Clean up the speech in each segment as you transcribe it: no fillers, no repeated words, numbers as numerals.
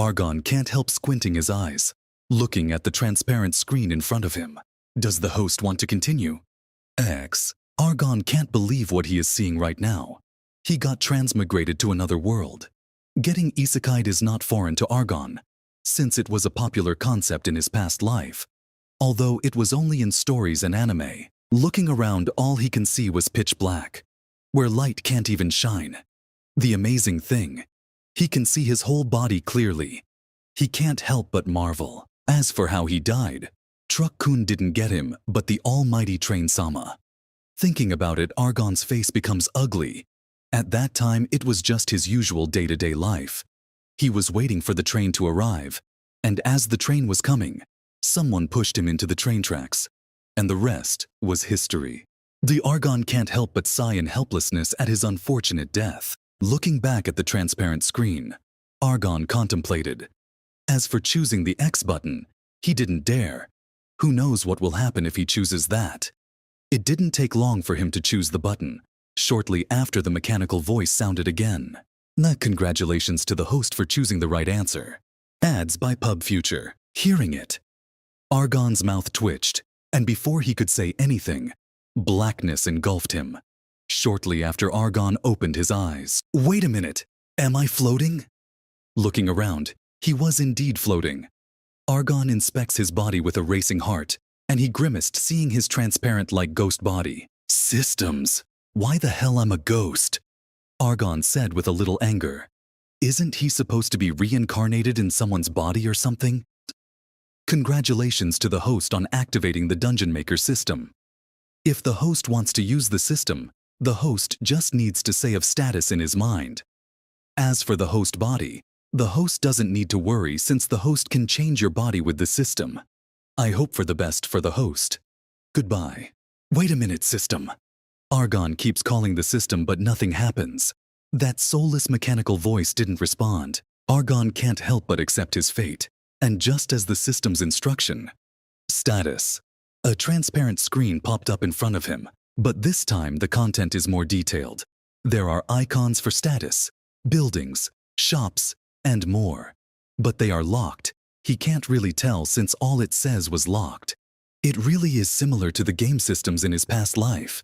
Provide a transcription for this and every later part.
Argon can't help squinting his eyes, looking at the transparent screen in front of him. Does the host want to continue? Argon can't believe what he is seeing right now. He got transmigrated to another world. Getting isekai'd is not foreign to Argon, since it was a popular concept in his past life. Although it was only in stories and anime, looking around all he can see was pitch black, where light can't even shine. The amazing thing, he can see his whole body clearly. He can't help but marvel. As for how he died, Truck-kun didn't get him, but the almighty Train-sama. Thinking about it, Argon's face becomes ugly. At that time, it was just his usual day-to-day life. He was waiting for the train to arrive, and as the train was coming, someone pushed him into the train tracks, and the rest was history. The Argon can't help but sigh in helplessness at his unfortunate death. Looking back at the transparent screen, Argon contemplated. As for choosing the X button, he didn't dare. Who knows what will happen if he chooses that? It didn't take long for him to choose the button. Shortly after, the mechanical voice sounded again. Congratulations to the host for choosing the right answer. Ads by Pub Future. Hearing it, Argon's mouth twitched, and before he could say anything, blackness engulfed him. Shortly after, Argon opened his eyes. Wait a minute, am I floating? Looking around, he was indeed floating. Argon inspects his body with a racing heart, and he grimaced seeing his transparent-like ghost body. Systems! Why the hell I'm a ghost? Argon said with a little anger. Isn't he supposed to be reincarnated in someone's body or something? Congratulations to the host on activating the Dungeon Maker system. If the host wants to use the system, the host just needs to say of status in his mind. As for the host body, the host doesn't need to worry since the host can change your body with the system. I hope for the best for the host. Goodbye. Wait a minute, system. Argon keeps calling the system but nothing happens. That soulless mechanical voice didn't respond. Argon can't help but accept his fate. And just as the system's instruction, status, a transparent screen popped up in front of him, but this time the content is more detailed. There are icons for status, buildings, shops, and more. But they are locked. He can't really tell since all it says was locked. It really is similar to the game systems in his past life.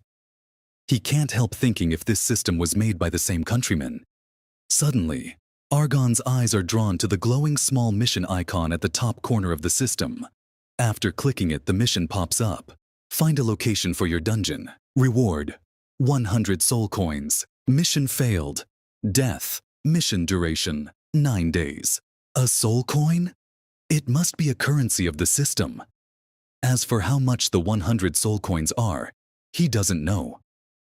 He can't help thinking if this system was made by the same countrymen. Suddenly, Argon's eyes are drawn to the glowing small mission icon at the top corner of the system. After clicking it, the mission pops up. Find a location for your dungeon. Reward: 100 soul coins. Mission failed. Death. Mission duration: 9 days. A soul coin? It must be a currency of the system. As for how much the 100 soul coins are, he doesn't know.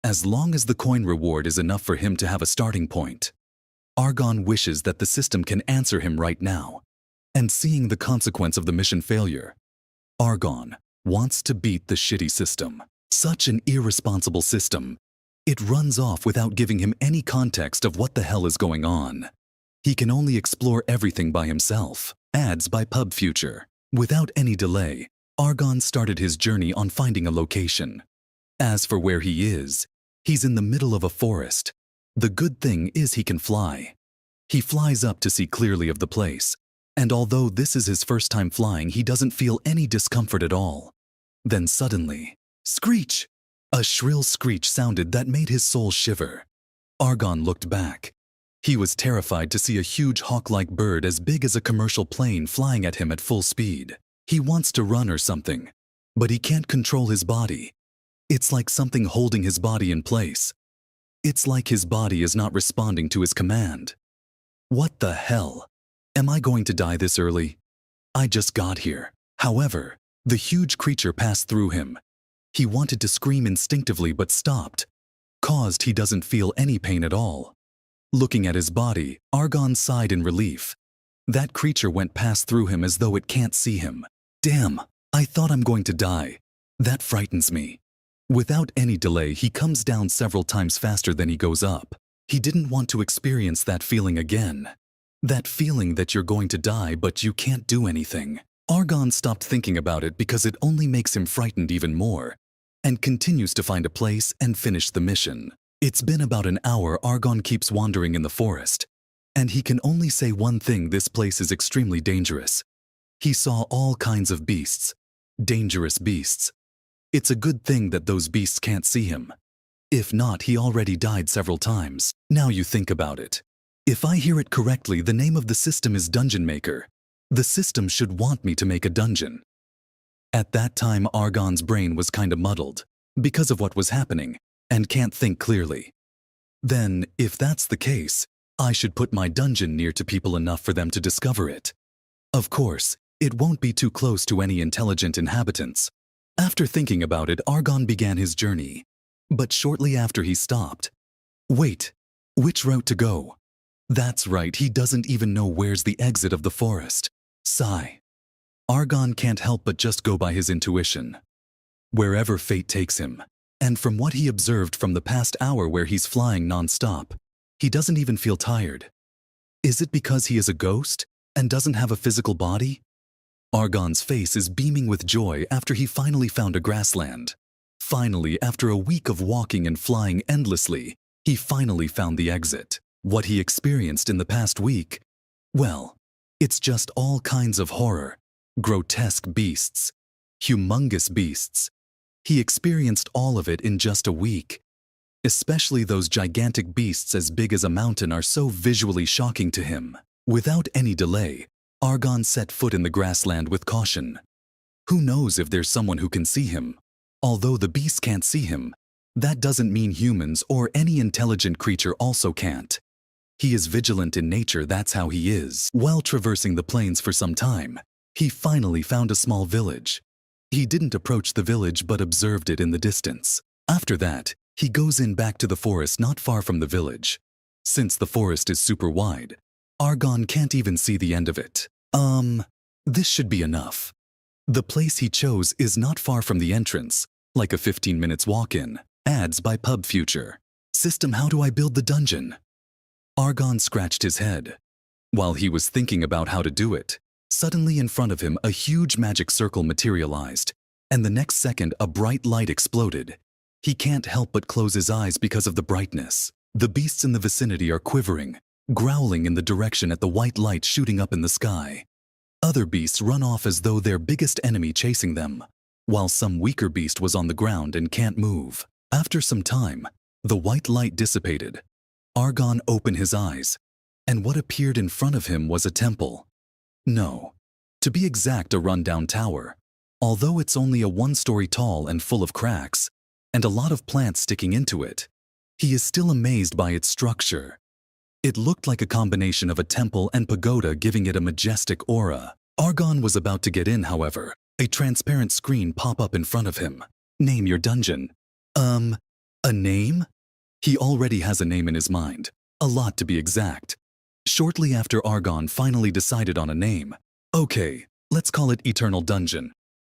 As long as the coin reward is enough for him to have a starting point. Argon wishes that the system can answer him right now. And seeing the consequence of the mission failure, Argon wants to beat the shitty system. Such an irresponsible system. It runs off without giving him any context of what the hell is going on. He can only explore everything by himself. Ads by Pub Future. Without any delay, Argon started his journey on finding a location. As for where he is, he's in the middle of a forest. The good thing is he can fly. He flies up to see clearly of the place, and although this is his first time flying, he doesn't feel any discomfort at all. Then suddenly, screech! A shrill screech sounded that made his soul shiver. Argon looked back. He was terrified to see a huge hawk-like bird as big as a commercial plane flying at him at full speed. He wants to run or something, but he can't control his body. It's like something holding his body in place. It's like his body is not responding to his command. What the hell? Am I going to die this early? I just got here. However, the huge creature passed through him. He wanted to scream instinctively but stopped, caused he doesn't feel any pain at all. Looking at his body, Argon sighed in relief. That creature went past through him as though it can't see him. Damn, I thought I'm going to die. That frightens me. Without any delay, he comes down several times faster than he goes up. He didn't want to experience that feeling again. That feeling that you're going to die but you can't do anything. Argon stopped thinking about it because it only makes him frightened even more, and continues to find a place and finish the mission. It's been about an hour. Argon keeps wandering in the forest. And he can only say one thing: this place is extremely dangerous. He saw all kinds of beasts. Dangerous beasts. It's a good thing that those beasts can't see him. If not, he already died several times. Now you think about it. If I hear it correctly, the name of the system is Dungeon Maker. The system should want me to make a dungeon. At that time, Argon's brain was kinda muddled because of what was happening and can't think clearly. Then, if that's the case, I should put my dungeon near to people enough for them to discover it. Of course, it won't be too close to any intelligent inhabitants. After thinking about it, Argon began his journey. But shortly after, he stopped. Wait, which route to go? That's right, he doesn't even know where's the exit of the forest. Sigh. Argon can't help but just go by his intuition. Wherever fate takes him. And from what he observed from the past hour where he's flying non-stop, he doesn't even feel tired. Is it because he is a ghost and doesn't have a physical body? Argon's face is beaming with joy after he finally found a grassland. Finally, after a week of walking and flying endlessly, he finally found the exit. What he experienced in the past week, well, it's just all kinds of horror, grotesque beasts, humongous beasts. He experienced all of it in just a week. Especially those gigantic beasts as big as a mountain are so visually shocking to him. Without any delay, Argon set foot in the grassland with caution. Who knows if there's someone who can see him? Although the beasts can't see him, that doesn't mean humans or any intelligent creature also can't. He is vigilant in nature, that's how he is. While traversing the plains for some time, he finally found a small village. He didn't approach the village but observed it in the distance. After that, he goes in back to the forest not far from the village. Since the forest is super wide, Argon can't even see the end of it. This should be enough. The place he chose is not far from the entrance, like a 15 minutes walk-in. Ads by Pub Future. System, how do I build the dungeon? Argon scratched his head. While he was thinking about how to do it, suddenly in front of him a huge magic circle materialized, and the next second a bright light exploded. He can't help but close his eyes because of the brightness. The beasts in the vicinity are quivering, growling in the direction at the white light shooting up in the sky. Other beasts run off as though their biggest enemy chasing them, while some weaker beast was on the ground and can't move. After some time, the white light dissipated. Argon opened his eyes, and what appeared in front of him was a temple. No, to be exact, a rundown tower. Although it's only a 1-story tall and full of cracks, and a lot of plants sticking into it, he is still amazed by its structure. It looked like a combination of a temple and pagoda, giving it a majestic aura. Argon was about to get in, however. A transparent screen pop up in front of him. Name your dungeon. A name? He already has a name in his mind. A lot, to be exact. Shortly after, Argon finally decided on a name. Okay, let's call it Eternal Dungeon.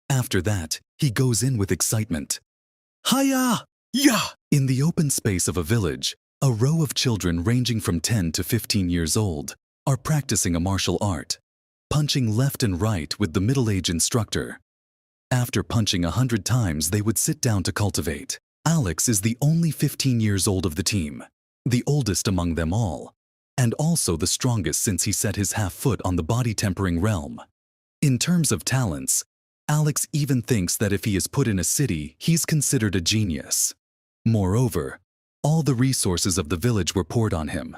After that, he goes in with excitement. Hiya! Yeah! In the open space of a village, a row of children ranging from 10 to 15 years old are practicing a martial art, punching left and right with the middle-aged instructor. After punching 100 times, they would sit down to cultivate. Alex is the only 15 years old of the team, the oldest among them all, and also the strongest since he set his half foot on the body-tempering realm. In terms of talents, Alex even thinks that if he is put in a city, he's considered a genius. Moreover, all the resources of the village were poured on him.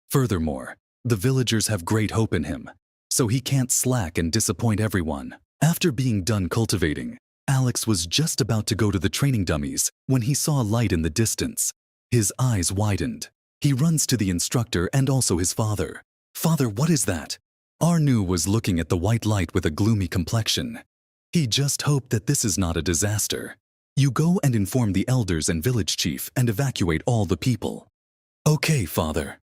Furthermore, the villagers have great hope in him, so he can't slack and disappoint everyone. After being done cultivating, Alex was just about to go to the training dummies when he saw a light in the distance. His eyes widened. He runs to the instructor and also his father. Father, what is that? Arnu was looking at the white light with a gloomy complexion. He just hoped that this is not a disaster. You go and inform the elders and village chief and evacuate all the people. Okay, father.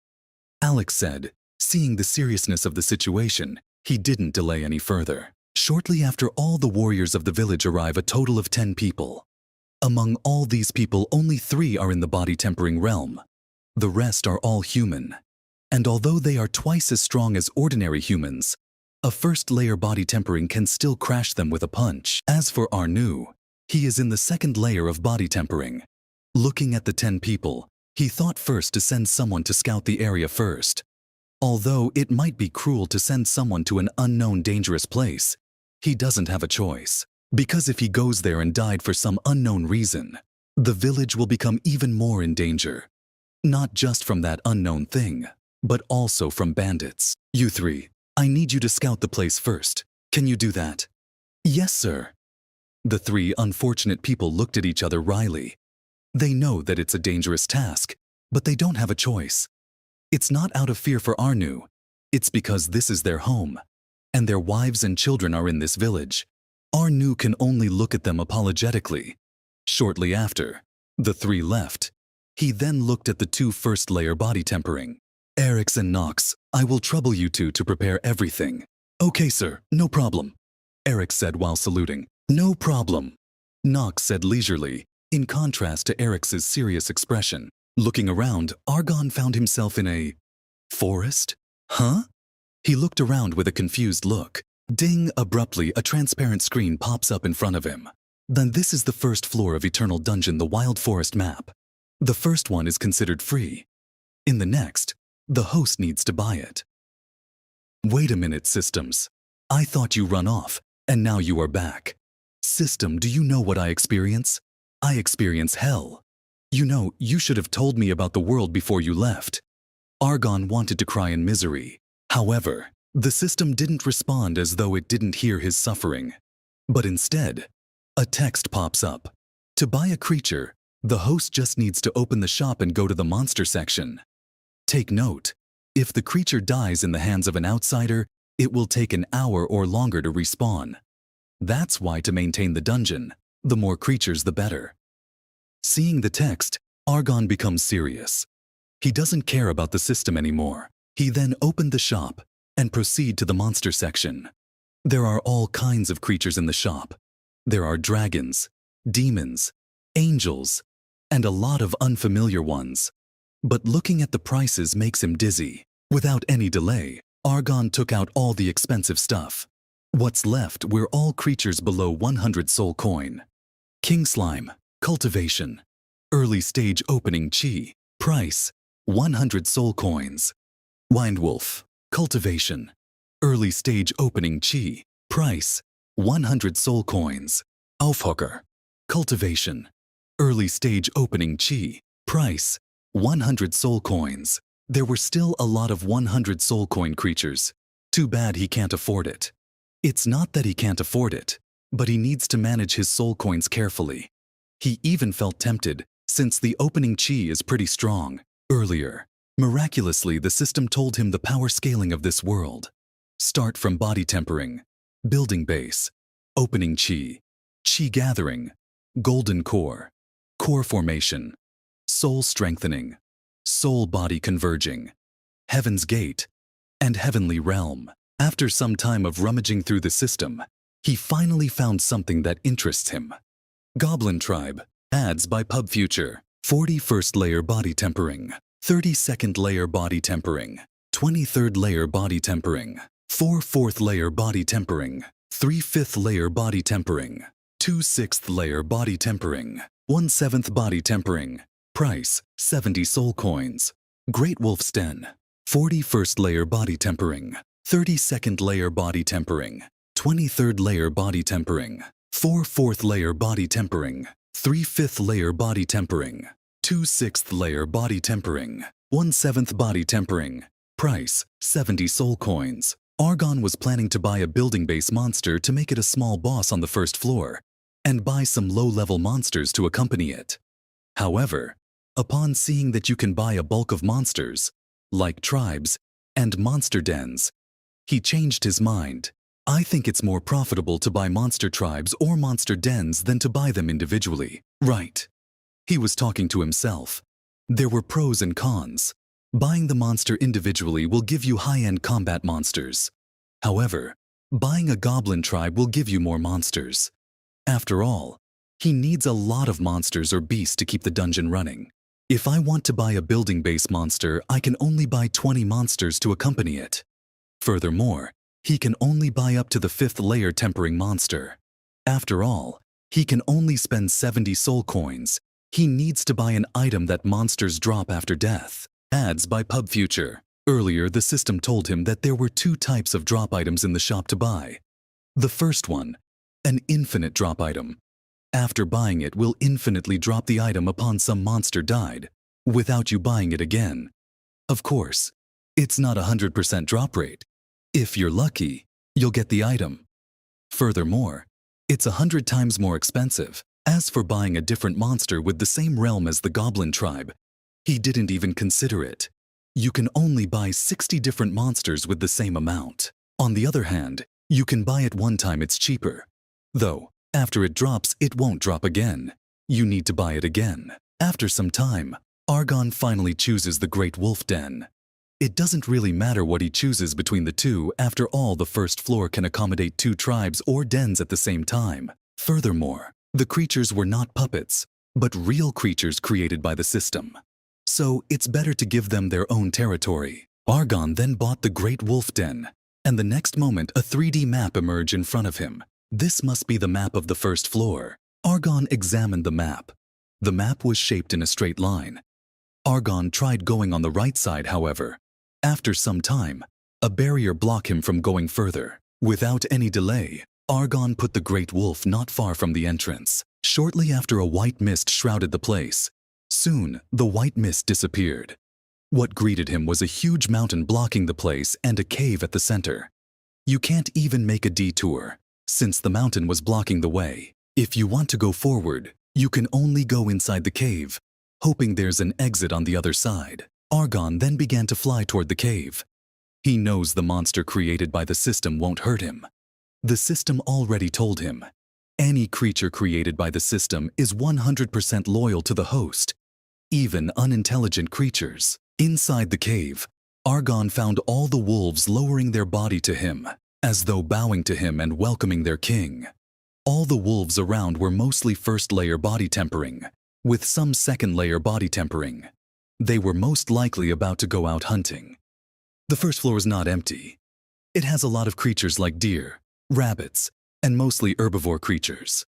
Alex said. Seeing the seriousness of the situation, he didn't delay any further. Shortly after, all the warriors of the village arrive, a total of 10 people. Among all these people, only 3 are in the body-tempering realm. The rest are all human. And although they are twice as strong as ordinary humans, a first-layer body-tempering can still crash them with a punch. As for Arnu, he is in the second layer of body-tempering. Looking at the 10 people, he thought first to send someone to scout the area first. Although it might be cruel to send someone to an unknown dangerous place, he doesn't have a choice. Because if he goes there and died for some unknown reason, the village will become even more in danger. Not just from that unknown thing, but also from bandits. You three, I need you to scout the place first. Can you do that? Yes, sir. The three unfortunate people looked at each other wryly. They know that it's a dangerous task, but they don't have a choice. It's not out of fear for Arnu. It's because this is their home, and their wives and children are in this village. Arnu can only look at them apologetically. Shortly after, the three left. He then looked at the two first-layer body tempering. Erix and Nox, I will trouble you two to prepare everything. Okay, sir, no problem. Erix said while saluting. No problem. Nox said leisurely, in contrast to Erix's serious expression. Looking around, Argon found himself in a forest? Huh? He looked around with a confused look. Ding! Abruptly, a transparent screen pops up in front of him. Then this is the first floor of Eternal Dungeon, the Wild Forest map. The first one is considered free. In the next, the host needs to buy it. Wait a minute, Systems. I thought you run off, and now you are back. System, do you know what I experience? I experience hell. You know, you should have told me about the world before you left. Argon wanted to cry in misery. However, the system didn't respond as though it didn't hear his suffering. But instead, a text pops up. To buy a creature, the host just needs to open the shop and go to the monster section. Take note, if the creature dies in the hands of an outsider, it will take an hour or longer to respawn. That's why to maintain the dungeon, the more creatures the better. Seeing the text, Argon becomes serious. He doesn't care about the system anymore. He then opened the shop and proceed to the monster section. There are all kinds of creatures in the shop. There are dragons, demons, angels, and a lot of unfamiliar ones. But looking at the prices makes him dizzy. Without any delay, Argon took out all the expensive stuff. What's left were all creatures below 100 soul coin. King Slime, Cultivation, Early Stage Opening Chi, Price, 100 soul coins. Windwolf, Cultivation, Early Stage Opening Chi, Price, 100 soul coins. Aufhocker, Cultivation, Early Stage Opening Chi, Price, 100 soul coins. There were still a lot of 100 soul coin creatures. Too bad he can't afford it. It's not that he can't afford it, but he needs to manage his soul coins carefully. He even felt tempted, since the opening chi is pretty strong. Earlier, miraculously, the system told him the power scaling of this world. Start from body tempering, building base, opening chi, chi gathering, golden core, core formation, soul strengthening, soul body converging, heaven's gate, and heavenly realm. After some time of rummaging through the system, he finally found something that interests him. Goblin Tribe, ads by Pub Future, 41st layer body tempering, 32nd layer body tempering, 23rd layer body tempering, 4 4th layer body tempering, 3 5th layer body tempering, 2 6th layer body tempering, 1 7th body tempering. Price, 70 soul coins. Great Wolf's Den, 41st layer body tempering, 32nd layer body tempering, 23rd layer body tempering, 4 4th layer body tempering, 3 5th layer body tempering, 2 6th layer body tempering, 1 7th body tempering. Price, 70 soul coins. Argon was planning to buy a building base monster to make it a small boss on the first floor, and buy some low-level monsters to accompany it. However, upon seeing that you can buy a bulk of monsters, like tribes and monster dens, he changed his mind. I think it's more profitable to buy monster tribes or monster dens than to buy them individually. Right. He was talking to himself. There were pros and cons. Buying the monster individually will give you high-end combat monsters. However, buying a goblin tribe will give you more monsters. After all, he needs a lot of monsters or beasts to keep the dungeon running. If I want to buy a building base monster, I can only buy 20 monsters to accompany it. Furthermore, he can only buy up to the 5th layer tempering monster. After all, he can only spend 70 soul coins. He needs to buy an item that monsters drop after death. Ads by Pub Future. Earlier, the system told him that there were 2 types of drop items in the shop to buy. The first one, an infinite drop item. After buying it, will infinitely drop the item upon some monster died, without you buying it again. Of course, it's not 100% drop rate. If you're lucky, you'll get the item. Furthermore, it's 100 times more expensive. As for buying a different monster with the same realm as the goblin tribe, he didn't even consider it. You can only buy 60 different monsters with the same amount. On the other hand, you can buy it one time, it's cheaper. Though, after it drops, it won't drop again. You need to buy it again. After some time, Argon finally chooses the Great Wolf Den. It doesn't really matter what he chooses between the two. After all, the first floor can accommodate 2 tribes or dens at the same time. Furthermore, the creatures were not puppets, but real creatures created by the system. So it's better to give them their own territory. Argon then bought the Great Wolf Den, and the next moment a 3D map emerged in front of him. This must be the map of the first floor. Argon examined the map. The map was shaped in a straight line. Argon tried going on the right side, however. After some time, a barrier blocked him from going further. Without any delay, Argon put the Great Wolf not far from the entrance. Shortly after, a white mist shrouded the place. Soon, the white mist disappeared. What greeted him was a huge mountain blocking the place and a cave at the center. You can't even make a detour, since the mountain was blocking the way. If you want to go forward, you can only go inside the cave, hoping there's an exit on the other side. Argon then began to fly toward the cave. He knows the monster created by the system won't hurt him. The system already told him, any creature created by the system is 100% loyal to the host, even unintelligent creatures. Inside the cave, Argon found all the wolves lowering their body to him, as though bowing to him and welcoming their king. All the wolves around were mostly first-layer body tempering, with some second-layer body tempering. They were most likely about to go out hunting. The first floor is not empty. It has a lot of creatures like deer, rabbits, and mostly herbivore creatures.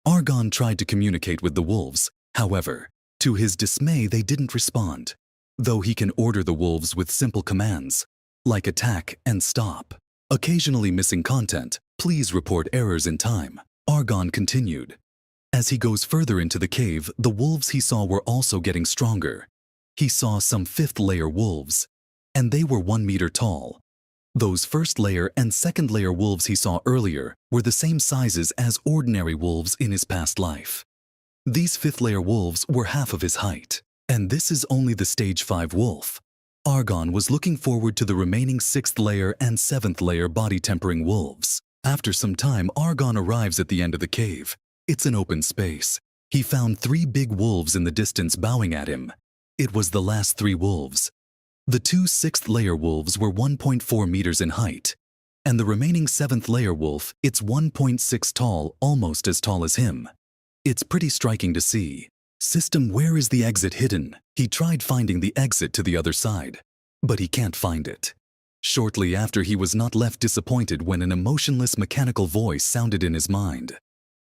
Argon tried to communicate with the wolves. However, to his dismay, they didn't respond, though he can order the wolves with simple commands, like attack and stop. Occasionally missing content, please report errors in time. Argon continued. As he goes further into the cave, the wolves he saw were also getting stronger. He saw some 5th-layer wolves, and they were 1 meter tall. Those first-layer and second-layer wolves he saw earlier were the same sizes as ordinary wolves in his past life. These 5th-layer wolves were half of his height, and this is only the stage 5 wolf. Argon was looking forward to the remaining 6th-layer and 7th-layer body-tempering wolves. After some time, Argon arrives at the end of the cave. It's an open space. He found 3 big wolves in the distance bowing at him. It was the last 3 wolves. The 2 6th-layer wolves were 1.4 meters in height, and the remaining 7th-layer wolf, it's 1.6 tall, almost as tall as him. It's pretty striking to see. System, where is the exit hidden? He tried finding the exit to the other side, but he can't find it. Shortly after, he was not left disappointed when an emotionless mechanical voice sounded in his mind.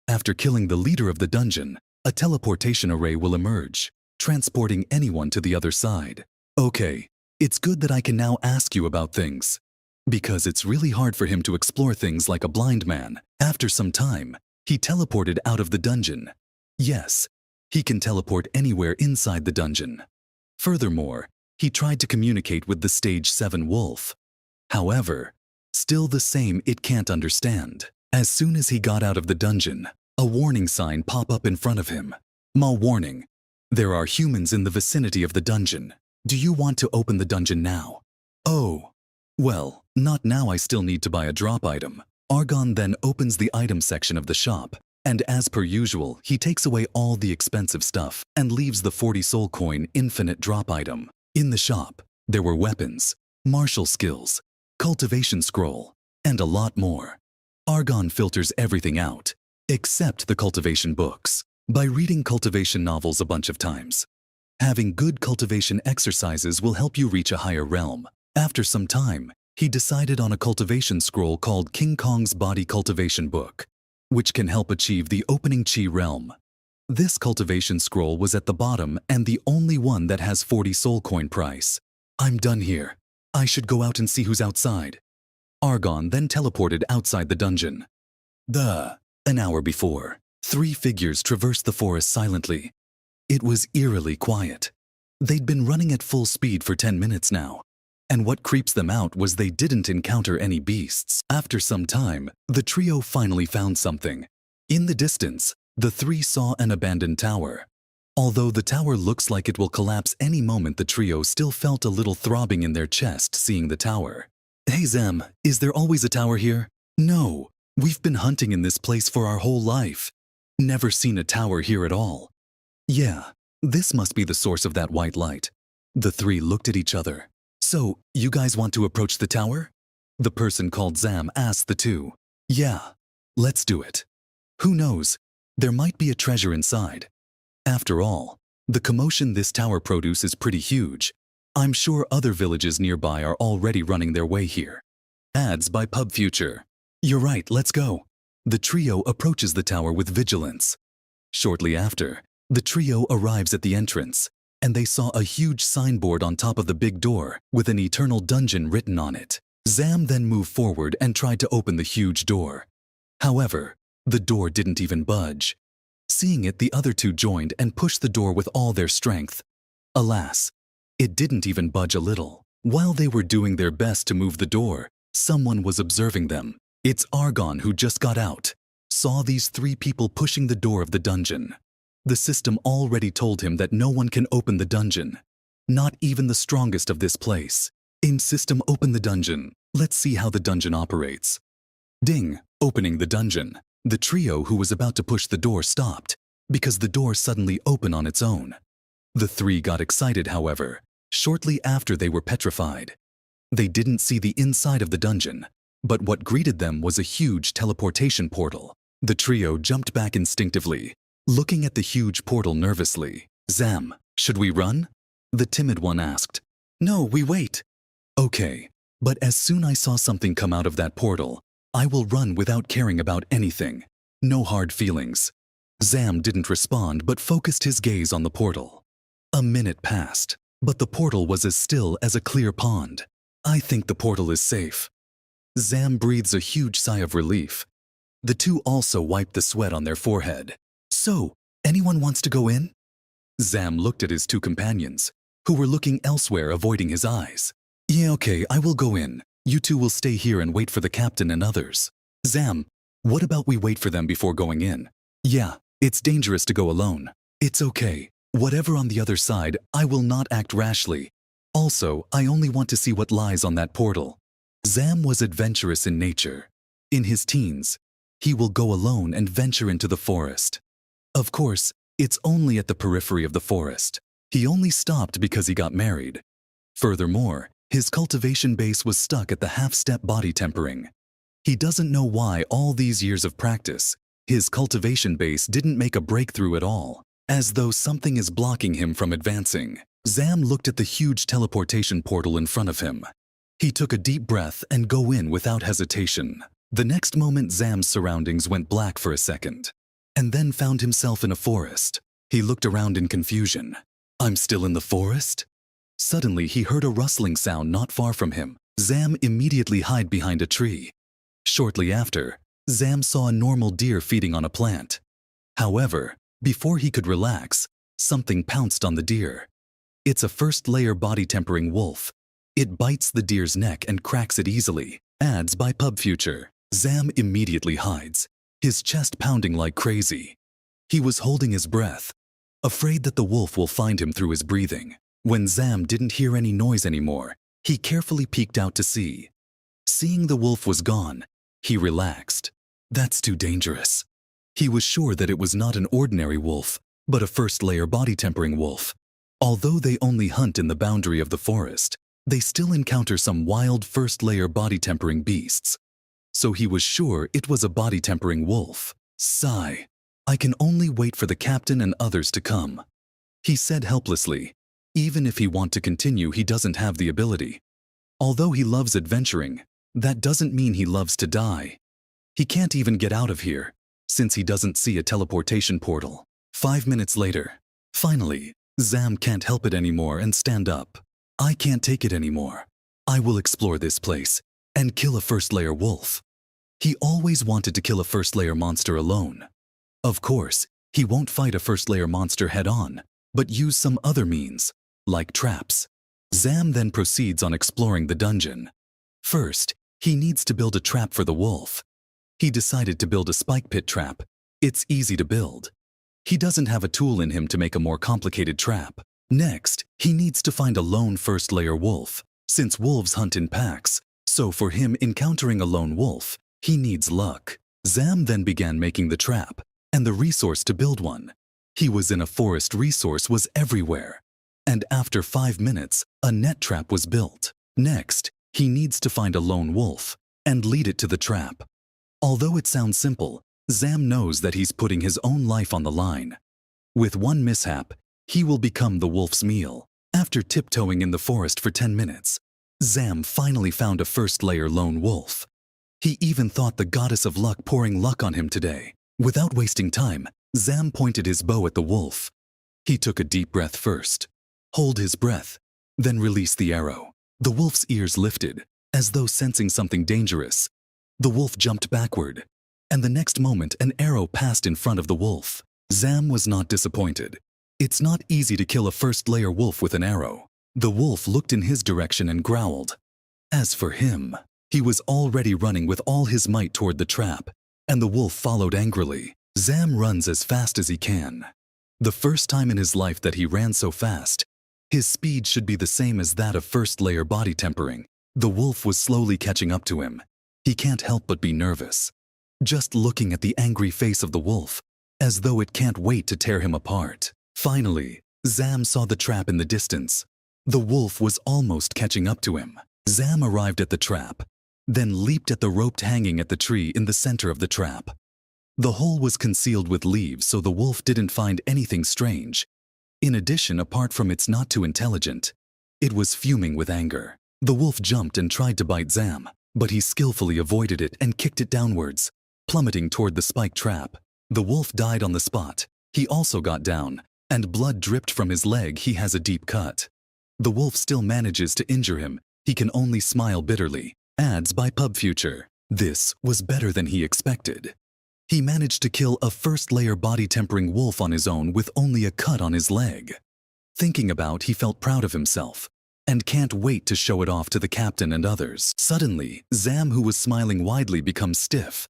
After killing the leader of the dungeon, a teleportation array will emerge, transporting anyone to the other side. Okay, it's good that I can now ask you about things, because it's really hard for him to explore things like a blind man. After some time, he teleported out of the dungeon. Yes, he can teleport anywhere inside the dungeon. Furthermore, he tried to communicate with the stage 7 wolf. However, still the same, it can't understand. As soon as he got out of the dungeon, a warning sign popped up in front of him. Warning. There are humans in the vicinity of the dungeon. Do you want to open the dungeon now? Oh, well, not now, I still need to buy a drop item. Argon then opens the item section of the shop, and as per usual, he takes away all the expensive stuff and leaves the 40 soul coin infinite drop item. In the shop, there were weapons, martial skills, cultivation scroll, and a lot more. Argon filters everything out, except the cultivation books, by reading cultivation novels a bunch of times. Having good cultivation exercises will help you reach a higher realm. After some time, he decided on a cultivation scroll called King Kong's Body Cultivation Book, which can help achieve the opening Chi realm. This cultivation scroll was at the bottom and the only one that has 40 soul coin price. I'm done here. I should go out and see who's outside. Argon then teleported outside the dungeon. An hour before, 3 figures traversed the forest silently. It was eerily quiet. They'd been running at full speed for 10 minutes now. And what creeps them out was they didn't encounter any beasts. After some time, the trio finally found something. In the distance, the 3 saw an abandoned tower. Although the tower looks like it will collapse any moment, the trio still felt a little throbbing in their chest seeing the tower. Hey Zam, is there always a tower here? No, we've been hunting in this place for our whole life. Never seen a tower here at all. Yeah, this must be the source of that white light. The 3 looked at each other. So, you guys want to approach the tower? The person called Zam asked the 2. Yeah, let's do it. Who knows, there might be a treasure inside. After all, the commotion this tower produces is pretty huge. I'm sure other villages nearby are already running their way here. Ads by PubFuture. You're right, let's go. The trio approaches the tower with vigilance. Shortly after, the trio arrives at the entrance, and they saw a huge signboard on top of the big door with an eternal dungeon written on it. Zam then moved forward and tried to open the huge door. However, the door didn't even budge. Seeing it, the other 2 joined and pushed the door with all their strength. Alas, it didn't even budge a little. While they were doing their best to move the door, someone was observing them. It's Argon, who just got out, saw these 3 people pushing the door of the dungeon. The system already told him that no one can open the dungeon. Not even the strongest of this place. System, open the dungeon. Let's see how the dungeon operates. Ding, opening the dungeon. The trio who was about to push the door stopped, because the door suddenly opened on its own. The 3 got excited, however, shortly after they were petrified. They didn't see the inside of the dungeon, but what greeted them was a huge teleportation portal. The trio jumped back instinctively, looking at the huge portal nervously. Zam, should we run? The timid one asked. No, we wait. Okay, but as soon as I saw something come out of that portal, I will run without caring about anything. No hard feelings. Zam didn't respond but focused his gaze on the portal. A minute passed, but the portal was as still as a clear pond. I think the portal is safe. Zam breathes a huge sigh of relief. The 2 also wiped the sweat on their forehead. So, anyone wants to go in? Zam looked at his 2 companions, who were looking elsewhere, avoiding his eyes. Yeah, okay, I will go in. You 2 will stay here and wait for the captain and others. Zam, what about we wait for them before going in? Yeah, it's dangerous to go alone. It's okay. Whatever on the other side, I will not act rashly. Also, I only want to see what lies on that portal. Zam was adventurous in nature. In his teens, he will go alone and venture into the forest. Of course, it's only at the periphery of the forest. He only stopped because he got married. Furthermore, his cultivation base was stuck at the half-step body tempering. He doesn't know why all these years of practice, his cultivation base didn't make a breakthrough at all, as though something is blocking him from advancing. Zam looked at the huge teleportation portal in front of him. He took a deep breath and go in without hesitation. The next moment, Zam's surroundings went black for a second, and then found himself in a forest. He looked around in confusion. I'm still in the forest? Suddenly, he heard a rustling sound not far from him. Zam immediately hid behind a tree. Shortly after, Zam saw a normal deer feeding on a plant. However, before he could relax, something pounced on the deer. It's a first-layer body-tempering wolf. It bites the deer's neck and cracks it easily. Ads by PubFuture. Zam immediately hides, his chest pounding like crazy. He was holding his breath, afraid that the wolf will find him through his breathing. When Zam didn't hear any noise anymore, he carefully peeked out to see. Seeing the wolf was gone, he relaxed. That's too dangerous. He was sure that it was not an ordinary wolf, but a first-layer body-tempering wolf. Although they only hunt in the boundary of the forest, they still encounter some wild first-layer body-tempering beasts. So he was sure it was a body-tempering wolf. Sigh. I can only wait for the captain and others to come. He said helplessly. Even if he wants to continue, he doesn't have the ability. Although he loves adventuring, that doesn't mean he loves to die. He can't even get out of here, since he doesn't see a teleportation portal. 5 minutes later, finally, Zam can't help it anymore and stand up. I can't take it anymore. I will explore this place and kill a first-layer wolf. He always wanted to kill a first-layer monster alone. Of course, he won't fight a first-layer monster head-on, but use some other means, like traps. Zam then proceeds on exploring the dungeon. First, he needs to build a trap for the wolf. He decided to build a spike pit trap. It's easy to build. He doesn't have a tool in him to make a more complicated trap. Next, he needs to find a lone first-layer wolf, since wolves hunt in packs, so for him encountering a lone wolf, he needs luck. Zam then began making the trap, and the resource to build one. He was in a forest, resource was everywhere. And after 5 minutes, a net trap was built. Next, he needs to find a lone wolf and lead it to the trap. Although it sounds simple, Zam knows that he's putting his own life on the line. With one mishap, he will become the wolf's meal. After tiptoeing in the forest for 10 minutes, Zam finally found a first-layer lone wolf. He even thought the goddess of luck pouring luck on him today. Without wasting time, Zam pointed his bow at the wolf. He took a deep breath first, hold his breath, then release the arrow. The wolf's ears lifted, as though sensing something dangerous. The wolf jumped backward, and the next moment an arrow passed in front of the wolf. Zam was not disappointed. It's not easy to kill a first-layer wolf with an arrow. The wolf looked in his direction and growled. As for him, he was already running with all his might toward the trap, and the wolf followed angrily. Zam runs as fast as he can. The first time in his life that he ran so fast. His speed should be the same as that of first-layer body tempering. The wolf was slowly catching up to him. He can't help but be nervous, just looking at the angry face of the wolf, as though it can't wait to tear him apart. Finally, Zam saw the trap in the distance. The wolf was almost catching up to him. Zam arrived at the trap, then leaped at the rope hanging at the tree in the center of the trap. The hole was concealed with leaves, so the wolf didn't find anything strange. In addition, apart from it's not too intelligent, it was fuming with anger. The wolf jumped and tried to bite Zam, but he skillfully avoided it and kicked it downwards, plummeting toward the spike trap. The wolf died on the spot. He also got down, and blood dripped from his leg. He has a deep cut. The wolf still manages to injure him. He can only smile bitterly. Ads by PubFuture. This was better than he expected. He managed to kill a first-layer body-tempering wolf on his own with only a cut on his leg. Thinking about, he felt proud of himself, and can't wait to show it off to the captain and others. Suddenly, Zam, who was smiling widely, becomes stiff.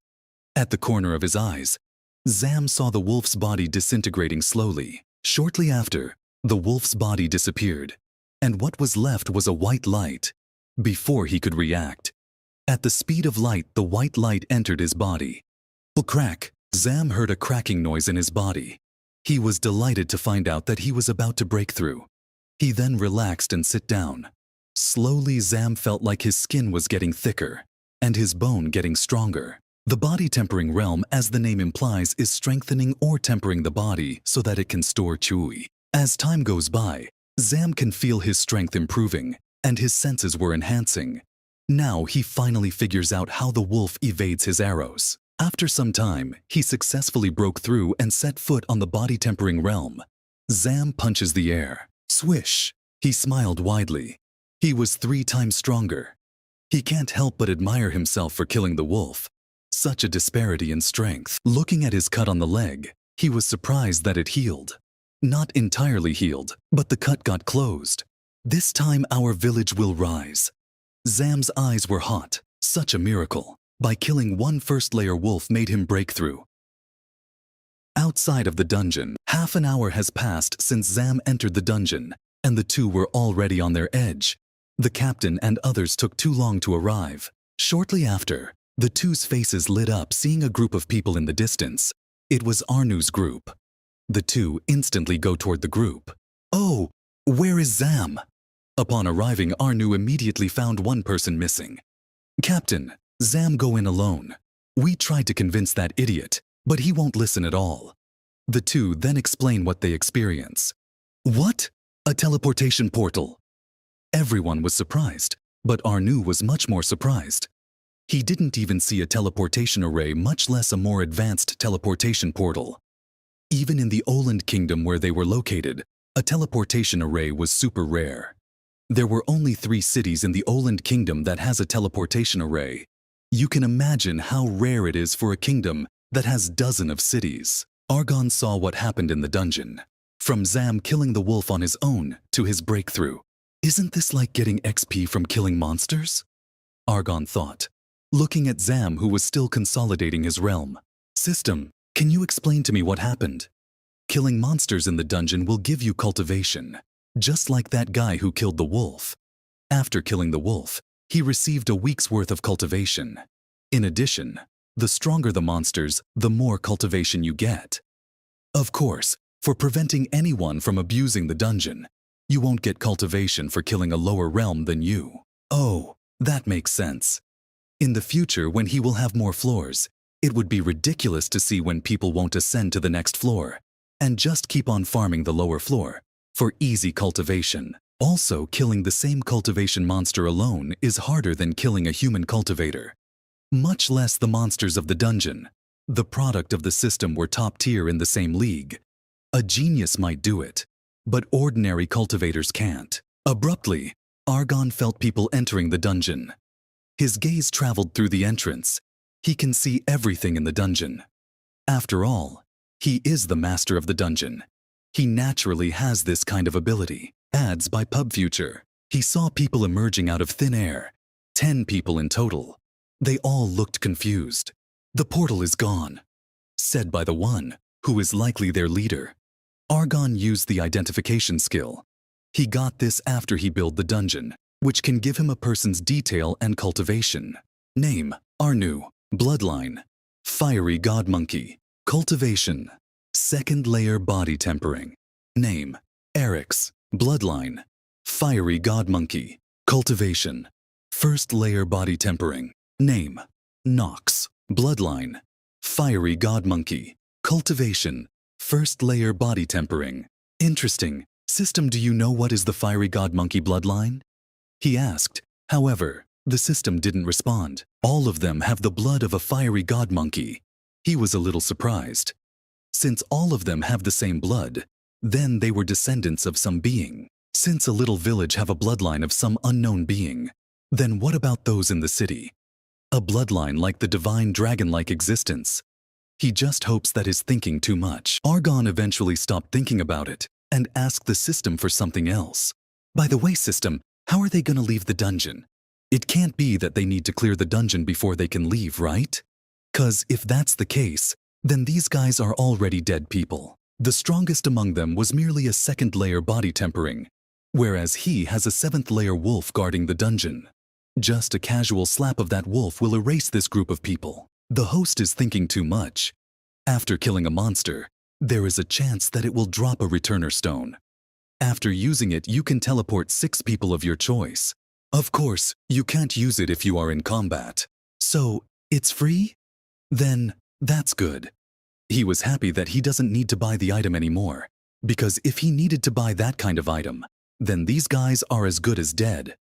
At the corner of his eyes, Zam saw the wolf's body disintegrating slowly. Shortly after, the wolf's body disappeared, and what was left was a white light. Before he could react, at the speed of light, the white light entered his body. Crack! Zam heard a cracking noise in his body. He was delighted to find out that he was about to break through. He then relaxed and sat down. Slowly, Zam felt like his skin was getting thicker, and his bone getting stronger. The body tempering realm, as the name implies, is strengthening or tempering the body so that it can store chi. As time goes by, Zam can feel his strength improving, and his senses were enhancing. Now he finally figures out how the wolf evades his arrows. After some time, he successfully broke through and set foot on the body tempering realm. Zam punches the air. Swish! He smiled widely. He was 3 times stronger. He can't help but admire himself for killing the wolf. Such a disparity in strength. Looking at his cut on the leg, he was surprised that it healed. Not entirely healed, but the cut got closed. This time our village will rise. Zam's eyes were hot. Such a miracle. By killing one first-layer wolf made him break through. Outside of the dungeon, half an hour has passed since Zam entered the dungeon, and the two were already on their edge. The captain and others took too long to arrive. Shortly after, the two's faces lit up seeing a group of people in the distance. It was Arnu's group. The two instantly go toward the group. Oh, where is Zam? Upon arriving, Arnu immediately found one person missing. Captain, Zam go in alone. We tried to convince that idiot, but he won't listen at all. The two then explain what they experience. What? A teleportation portal. Everyone was surprised, but Arnu was much more surprised. He didn't even see a teleportation array, much less a more advanced teleportation portal. Even in the Oland Kingdom where they were located, a teleportation array was super rare. There were only 3 cities in the Oland Kingdom that has a teleportation array. You can imagine how rare it is for a kingdom that has dozens of cities. Argon saw what happened in the dungeon. From Zam killing the wolf on his own to his breakthrough. Isn't this like getting XP from killing monsters? Argon thought, looking at Zam, who was still consolidating his realm. System, can you explain to me what happened? Killing monsters in the dungeon will give you cultivation, just like that guy who killed the wolf. After killing the wolf, he received a week's worth of cultivation. In addition, the stronger the monsters, the more cultivation you get. Of course, for preventing anyone from abusing the dungeon, you won't get cultivation for killing a lower realm than you. Oh, that makes sense. In the future, when he will have more floors, it would be ridiculous to see when people won't ascend to the next floor and just keep on farming the lower floor for easy cultivation. Also, killing the same cultivation monster alone is harder than killing a human cultivator. Much less the monsters of the dungeon. The product of the system were top tier in the same league. A genius might do it, but ordinary cultivators can't. Abruptly, Argon felt people entering the dungeon. His gaze traveled through the entrance. He can see everything in the dungeon. After all, he is the master of the dungeon. He naturally has this kind of ability. Ads by PubFuture. He saw people emerging out of thin air. 10 people in total. They all looked confused. The portal is gone, said by the one who is likely their leader. Argon used the identification skill. He got this after he built the dungeon, which can give him a person's detail and cultivation. Name, Arnu. Bloodline, Fiery God Monkey. Cultivation, second layer body tempering. Name, Eric's. Bloodline, Fiery God Monkey. Cultivation, first layer body tempering. Name, Nox. Bloodline, Fiery God Monkey. Cultivation, first layer body tempering. Interesting. System, do you know what is the Fiery God Monkey bloodline? He asked. However, the system didn't respond. All of them have the blood of a fiery god monkey. He was a little surprised. Since all of them have the same blood, then they were descendants of some being. Since a little village have a bloodline of some unknown being, then what about those in the city? A bloodline like the divine dragon-like existence. He just hopes that is thinking too much. Argon eventually stopped thinking about it and asked the system for something else. By the way, system, how are they going to leave the dungeon? It can't be that they need to clear the dungeon before they can leave, right? 'Cause if that's the case, then these guys are already dead people. The strongest among them was merely a second layer body tempering, whereas he has a 7th layer wolf guarding the dungeon. Just a casual slap of that wolf will erase this group of people. The host is thinking too much. After killing a monster, there is a chance that it will drop a returner stone. After using it, you can teleport 6 people of your choice. Of course, you can't use it if you are in combat. So, it's free? Then, that's good. He was happy that he doesn't need to buy the item anymore, because if he needed to buy that kind of item, then these guys are as good as dead.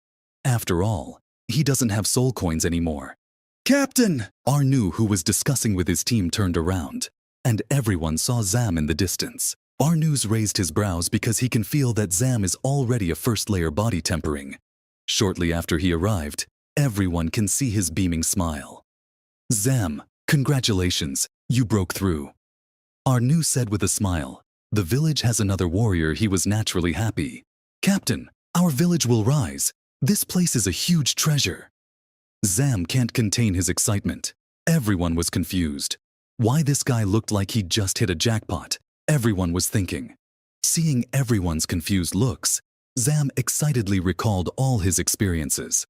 After all, he doesn't have soul coins anymore. Captain! Arnu, who was discussing with his team, turned around, and everyone saw Zam in the distance. Arnu's raised his brows because he can feel that Zam is already a first layer body tempering. Shortly after he arrived, everyone can see his beaming smile. Zam, congratulations, you broke through. Arnu said with a smile. The village has another warrior. He was naturally happy. Captain, our village will rise. This place is a huge treasure. Zam can't contain his excitement. Everyone was confused. Why this guy looked like he'd just hit a jackpot, everyone was thinking. Seeing everyone's confused looks, Zam excitedly recalled all his experiences.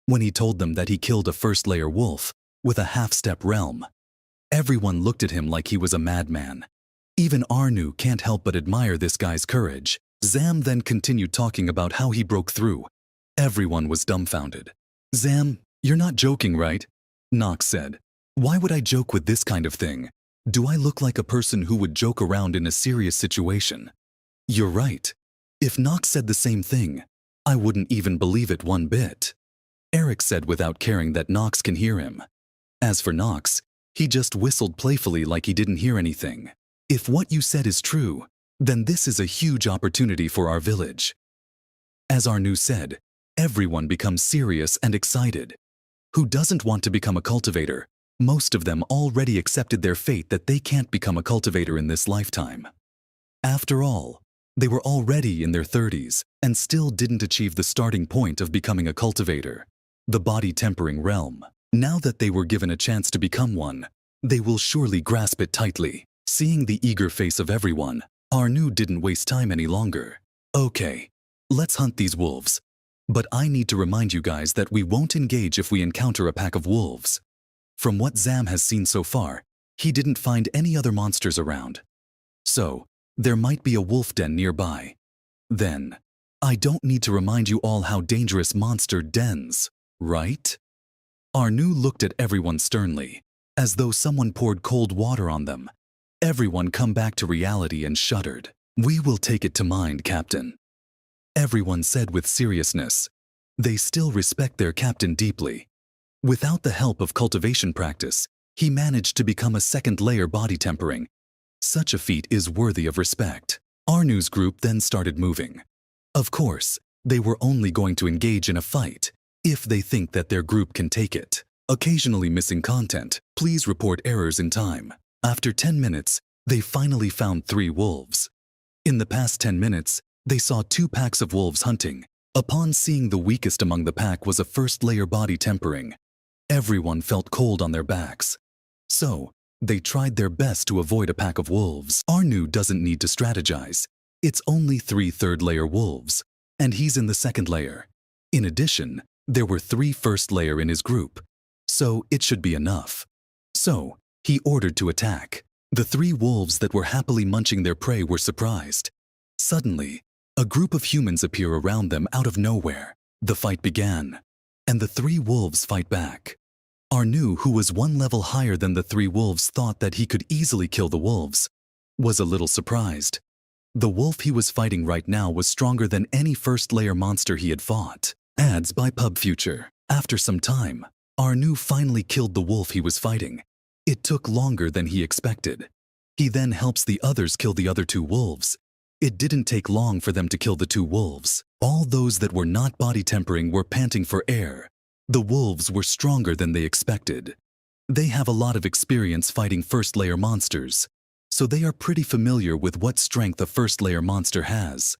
When he told them that he killed a first layer wolf with a half-step realm, everyone looked at him like he was a madman. Even Arnu can't help but admire this guy's courage. Zam then continued talking about how he broke through. Everyone was dumbfounded. Zam, you're not joking, right? Nox said. Why would I joke with this kind of thing? Do I look like a person who would joke around in a serious situation? You're right. If Nox said the same thing, I wouldn't even believe it one bit. Eric said without caring that Nox can hear him. As for Nox, he just whistled playfully like he didn't hear anything. If what you said is true, then this is a huge opportunity for our village. As Arnu said, Everyone becomes serious and excited. Who doesn't want to become a cultivator? Most of them already accepted their fate that they can't become a cultivator in this lifetime. After all, they were already in their 30s and still didn't achieve the starting point of becoming a cultivator, the body tempering realm. Now that they were given a chance to become one, they will surely grasp it tightly. Seeing the eager face of everyone, Arnu didn't waste time any longer. Okay, let's hunt these wolves. But I need to remind you guys that we won't engage if we encounter a pack of wolves. From what Zam has seen so far, he didn't find any other monsters around. So, there might be a wolf den nearby. Then, I don't need to remind you all how dangerous monster dens, right? Arnu looked at everyone sternly, as though someone poured cold water on them. Everyone come back to reality and shuddered. We will take it to mind, Captain. Everyone said with seriousness. They still respect their captain deeply. Without the help of cultivation practice, he managed to become a second-layer body tempering. Such a feat is worthy of respect. Arnu's group then started moving. Of course, they were only going to engage in a fight if they think that their group can take it. Occasionally missing content, please report errors in time. After 10 minutes, they finally found 3 wolves. In the past 10 minutes, they saw 2 packs of wolves hunting. Upon seeing the weakest among the pack was a first-layer body tempering, everyone felt cold on their backs. So, they tried their best to avoid a pack of wolves. Arnu doesn't need to strategize. It's only 3 third-layer wolves, and he's in the second layer. In addition, there were 3 first-layer in his group, so it should be enough. So, he ordered to attack. The 3 wolves that were happily munching their prey were surprised. Suddenly, a group of humans appear around them out of nowhere. The fight began, and the 3 wolves fight back. Arnu, who was 1 level higher than the 3 wolves, thought that he could easily kill the wolves, was a little surprised. The wolf he was fighting right now was stronger than any first-layer monster he had fought. Ads by PubFuture. After some time, Arnu finally killed the wolf he was fighting. It took longer than he expected. He then helps the others kill the other 2 wolves. It didn't take long for them to kill the 2 wolves. All those that were not body tempering were panting for air. The wolves were stronger than they expected. They have a lot of experience fighting first-layer monsters, so they are pretty familiar with what strength a first-layer monster has.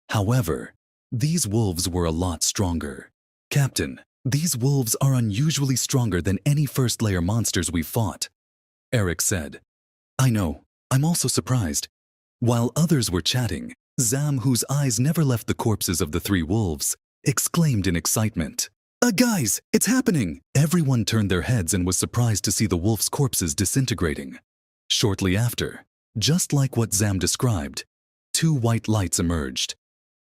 However, these wolves were a lot stronger. Captain, these wolves are unusually stronger than any first-layer monsters we've fought, Eric said. I know, I'm also surprised. While others were chatting, Zam, whose eyes never left the corpses of the 3 wolves, exclaimed in excitement. Guys, it's happening! Everyone turned their heads and was surprised to see the wolves' corpses disintegrating. Shortly after, just like what Zam described, 2 white lights emerged.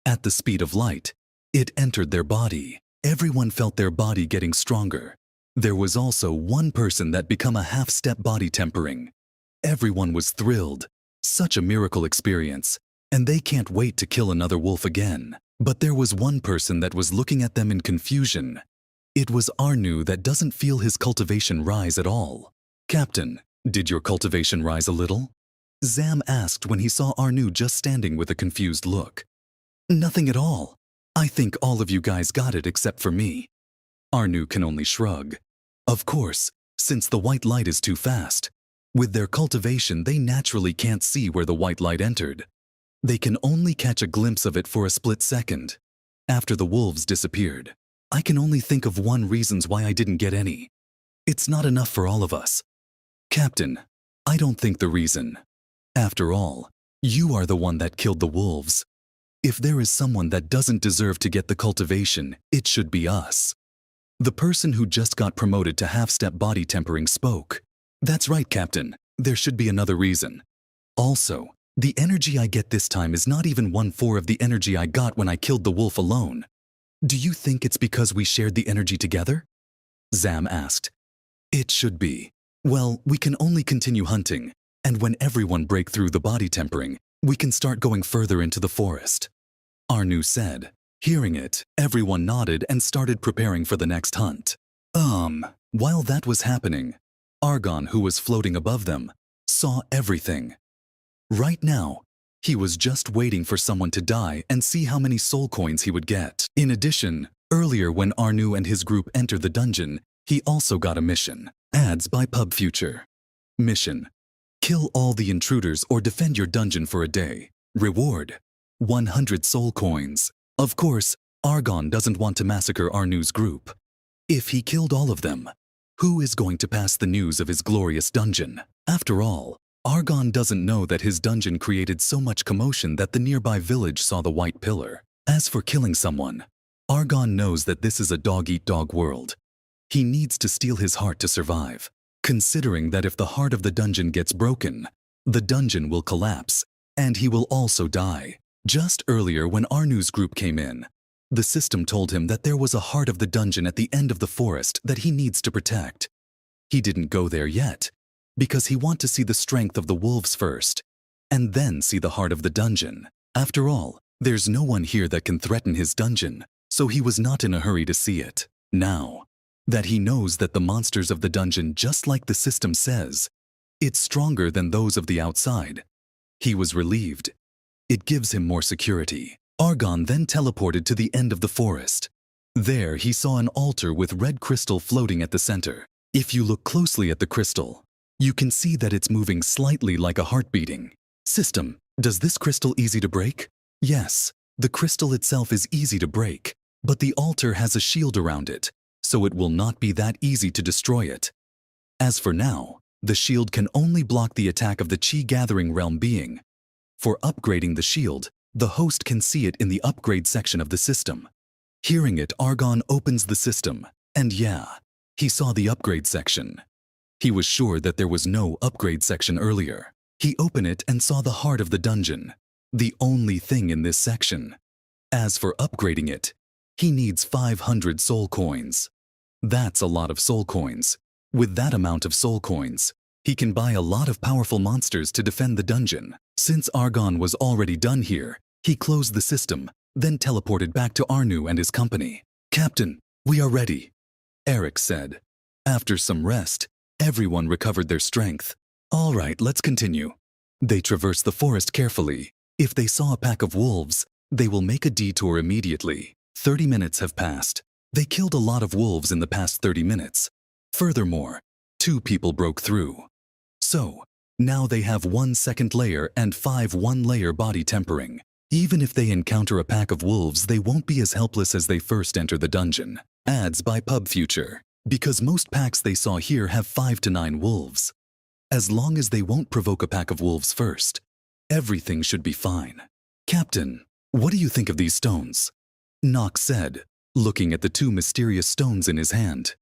At the speed of light, it entered their body. Everyone felt their body getting stronger. There was also 1 person that became a half-step body tempering. Everyone was thrilled. Such a miracle experience, and they can't wait to kill another wolf again. But there was 1 person that was looking at them in confusion. It was Arnu that doesn't feel his cultivation rise at all. Captain, did your cultivation rise a little? Zam asked when he saw Arnu just standing with a confused look. Nothing at all. I think all of you guys got it except for me. Arnu can only shrug. Of course, since the white light is too fast. With their cultivation, they naturally can't see where the white light entered. They can only catch a glimpse of it for a split second. After the wolves disappeared, I can only think of 1 reason why I didn't get any. It's not enough for all of us. Captain, I don't think the reason. After all, you are the one that killed the wolves. If there is someone that doesn't deserve to get the cultivation, it should be us. The person who just got promoted to half-step body tempering spoke. That's right, Captain. There should be another reason. Also, the energy I get this time is not even 1/4 of the energy I got when I killed the wolf alone. Do you think it's because we shared the energy together? Zam asked. It should be. Well, we can only continue hunting, and when everyone break through the body tempering, we can start going further into the forest. Arnu said. Hearing it, everyone nodded and started preparing for the next hunt. While that was happening, Argon, who was floating above them, saw everything. Right now, he was just waiting for someone to die and see how many soul coins he would get. In addition, Earlier when Arnu and his group entered the dungeon, he also got a mission. Ads by PubFuture. Mission: kill all the intruders or defend your dungeon for a day. Reward: 100 soul coins. Of course, Argon doesn't want to massacre Arnu's group. If he killed all of them, who is going to pass the news of his glorious dungeon? After all, Argon doesn't know that his dungeon created so much commotion that the nearby village saw the white pillar. As for killing someone, Argon knows that this is a dog-eat-dog world. He needs to steal his heart to survive, considering that if the heart of the dungeon gets broken, the dungeon will collapse, and he will also die. Just earlier when Arnu's group came in, the system told him that there was a heart of the dungeon at the end of the forest that he needs to protect. He didn't go there yet, because he wants to see the strength of the wolves first, and then see the heart of the dungeon. After all, there's no one here that can threaten his dungeon, so he was not in a hurry to see it. Now that he knows that the monsters of the dungeon, just like the system says, it's stronger than those of the outside, he was relieved. It gives him more security. Argon then teleported to the end of the forest. There he saw an altar with red crystal floating at the center. If you look closely at the crystal, you can see that it's moving slightly like a heart beating. System: does this crystal easy to break? Yes, the crystal itself is easy to break, but the altar has a shield around it, so it will not be that easy to destroy it. As for now, the shield can only block the attack of the Chi Gathering Realm being. For upgrading the shield, the host can see it in the upgrade section of the system. Hearing it, Argon opens the system, and yeah, he saw the upgrade section. He was sure that there was no upgrade section earlier. He opened it and saw the heart of the dungeon, the only thing in this section. As for upgrading it, he needs 500 soul coins. That's a lot of soul coins. With that amount of soul coins, he can buy a lot of powerful monsters to defend the dungeon. Since Argon was already done here, he closed the system, then teleported back to Arnu and his company. "Captain, we are ready," Eric said. After some rest, everyone recovered their strength. "All right, let's continue." They traversed the forest carefully. If they saw a pack of wolves, they will make a detour immediately. 30 minutes have passed. They killed a lot of wolves in the past 30 minutes. Furthermore, 2 people broke through. So, now they have 1 second layer and 5 one-layer body tempering. Even if they encounter a pack of wolves, they won't be as helpless as they first enter the dungeon. Ads by PubFuture. Because most packs they saw here have 5 to 9 wolves. As long as they won't provoke a pack of wolves first, everything should be fine. "Captain, what do you think of these stones?" Nox said, looking at the 2 mysterious stones in his hand.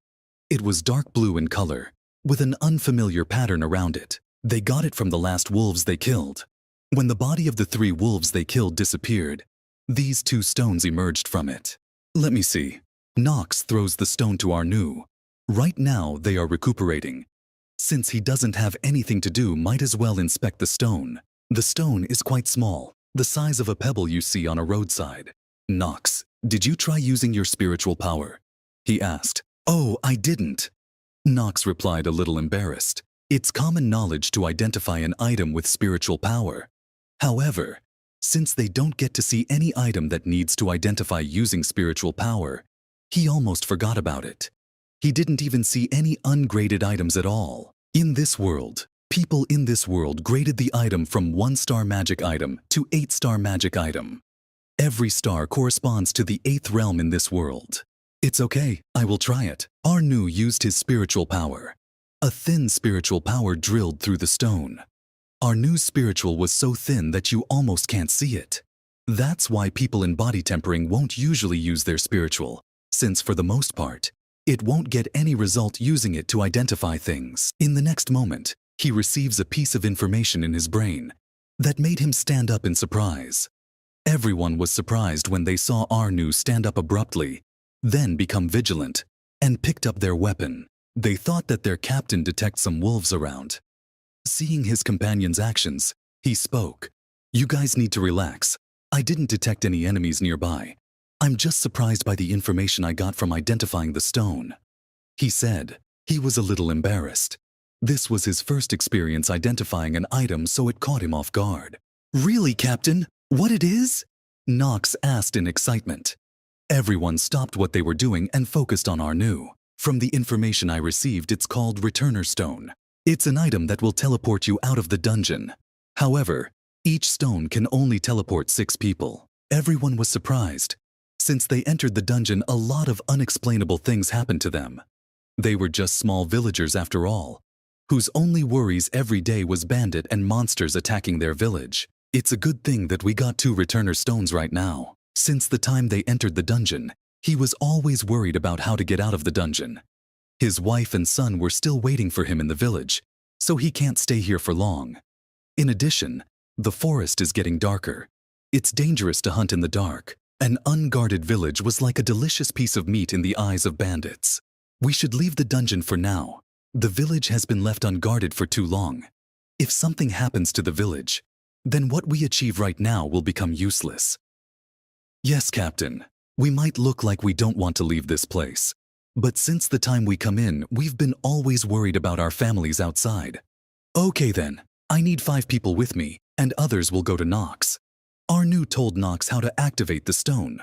It was dark blue in color, with an unfamiliar pattern around it. They got it from the last wolves they killed. When the body of the 3 wolves they killed disappeared, these 2 stones emerged from it. "Let me see." Nox throws the stone to Arnu. Right now they are recuperating. Since he doesn't have anything to do, might as well inspect the stone. The stone is quite small, the size of a pebble you see on a roadside. "Nox, did you try using your spiritual power?" he asked. "Oh, I didn't." Nox replied, a little embarrassed. It's common knowledge to identify an item with spiritual power. However, since they don't get to see any item that needs to identify using spiritual power, he almost forgot about it. He didn't even see any ungraded items at all. In this world, people in this world graded the item from 1-star magic item to 8-star magic item. Every star corresponds to the 8th realm in this world. "It's okay, I will try it." Arnu used his spiritual power. A thin spiritual power drilled through the stone. Arnu's spiritual was so thin that you almost can't see it. That's why people in body tempering won't usually use their spiritual, since for the most part, it won't get any result using it to identify things. In the next moment, he receives a piece of information in his brain that made him stand up in surprise. Everyone was surprised when they saw Arnu stand up abruptly, then become vigilant, and picked up their weapon. They thought that their captain detected some wolves around. Seeing his companion's actions, he spoke. "You guys need to relax. I didn't detect any enemies nearby. I'm just surprised by the information I got from identifying the stone," he said. He was a little embarrassed. This was his first experience identifying an item, so it caught him off guard. "Really, Captain? What it is?" Nox asked in excitement. Everyone stopped what they were doing and focused on Arnu. From the information I received, it's called Returner Stone. It's an item that will teleport you out of the dungeon. However, each stone can only teleport 6 people. Everyone was surprised. Since they entered the dungeon, a lot of unexplainable things happened to them. They were just small villagers after all, whose only worries every day was bandit and monsters attacking their village. It's a good thing that we got 2 returner stones right now. Since the time they entered the dungeon, he was always worried about how to get out of the dungeon. His wife and son were still waiting for him in the village, so he can't stay here for long. In addition, the forest is getting darker. It's dangerous to hunt in the dark. An unguarded village was like a delicious piece of meat in the eyes of bandits. We should leave the dungeon for now. The village has been left unguarded for too long. If something happens to the village, then what we achieve right now will become useless. Yes, Captain, we might look like we don't want to leave this place. But since the time we come in, we've been always worried about our families outside. Okay then, I need 5 people with me, and others will go to Nox. Arnu told Nox how to activate the stone.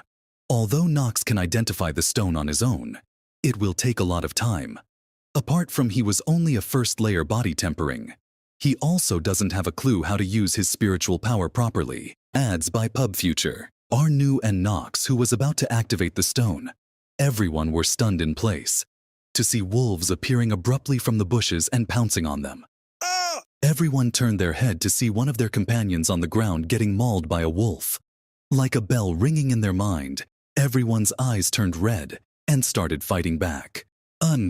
Although Nox can identify the stone on his own, it will take a lot of time. Apart from he was only a first-layer body tempering, he also doesn't have a clue how to use his spiritual power properly. Ads by PubFuture. Arnu and Nox, who was about to activate the stone. Everyone were stunned in place to see wolves appearing abruptly from the bushes and pouncing on them. Everyone turned their head to see one of their companions on the ground getting mauled by a wolf. Like a bell ringing in their mind, everyone's eyes turned red and started fighting back.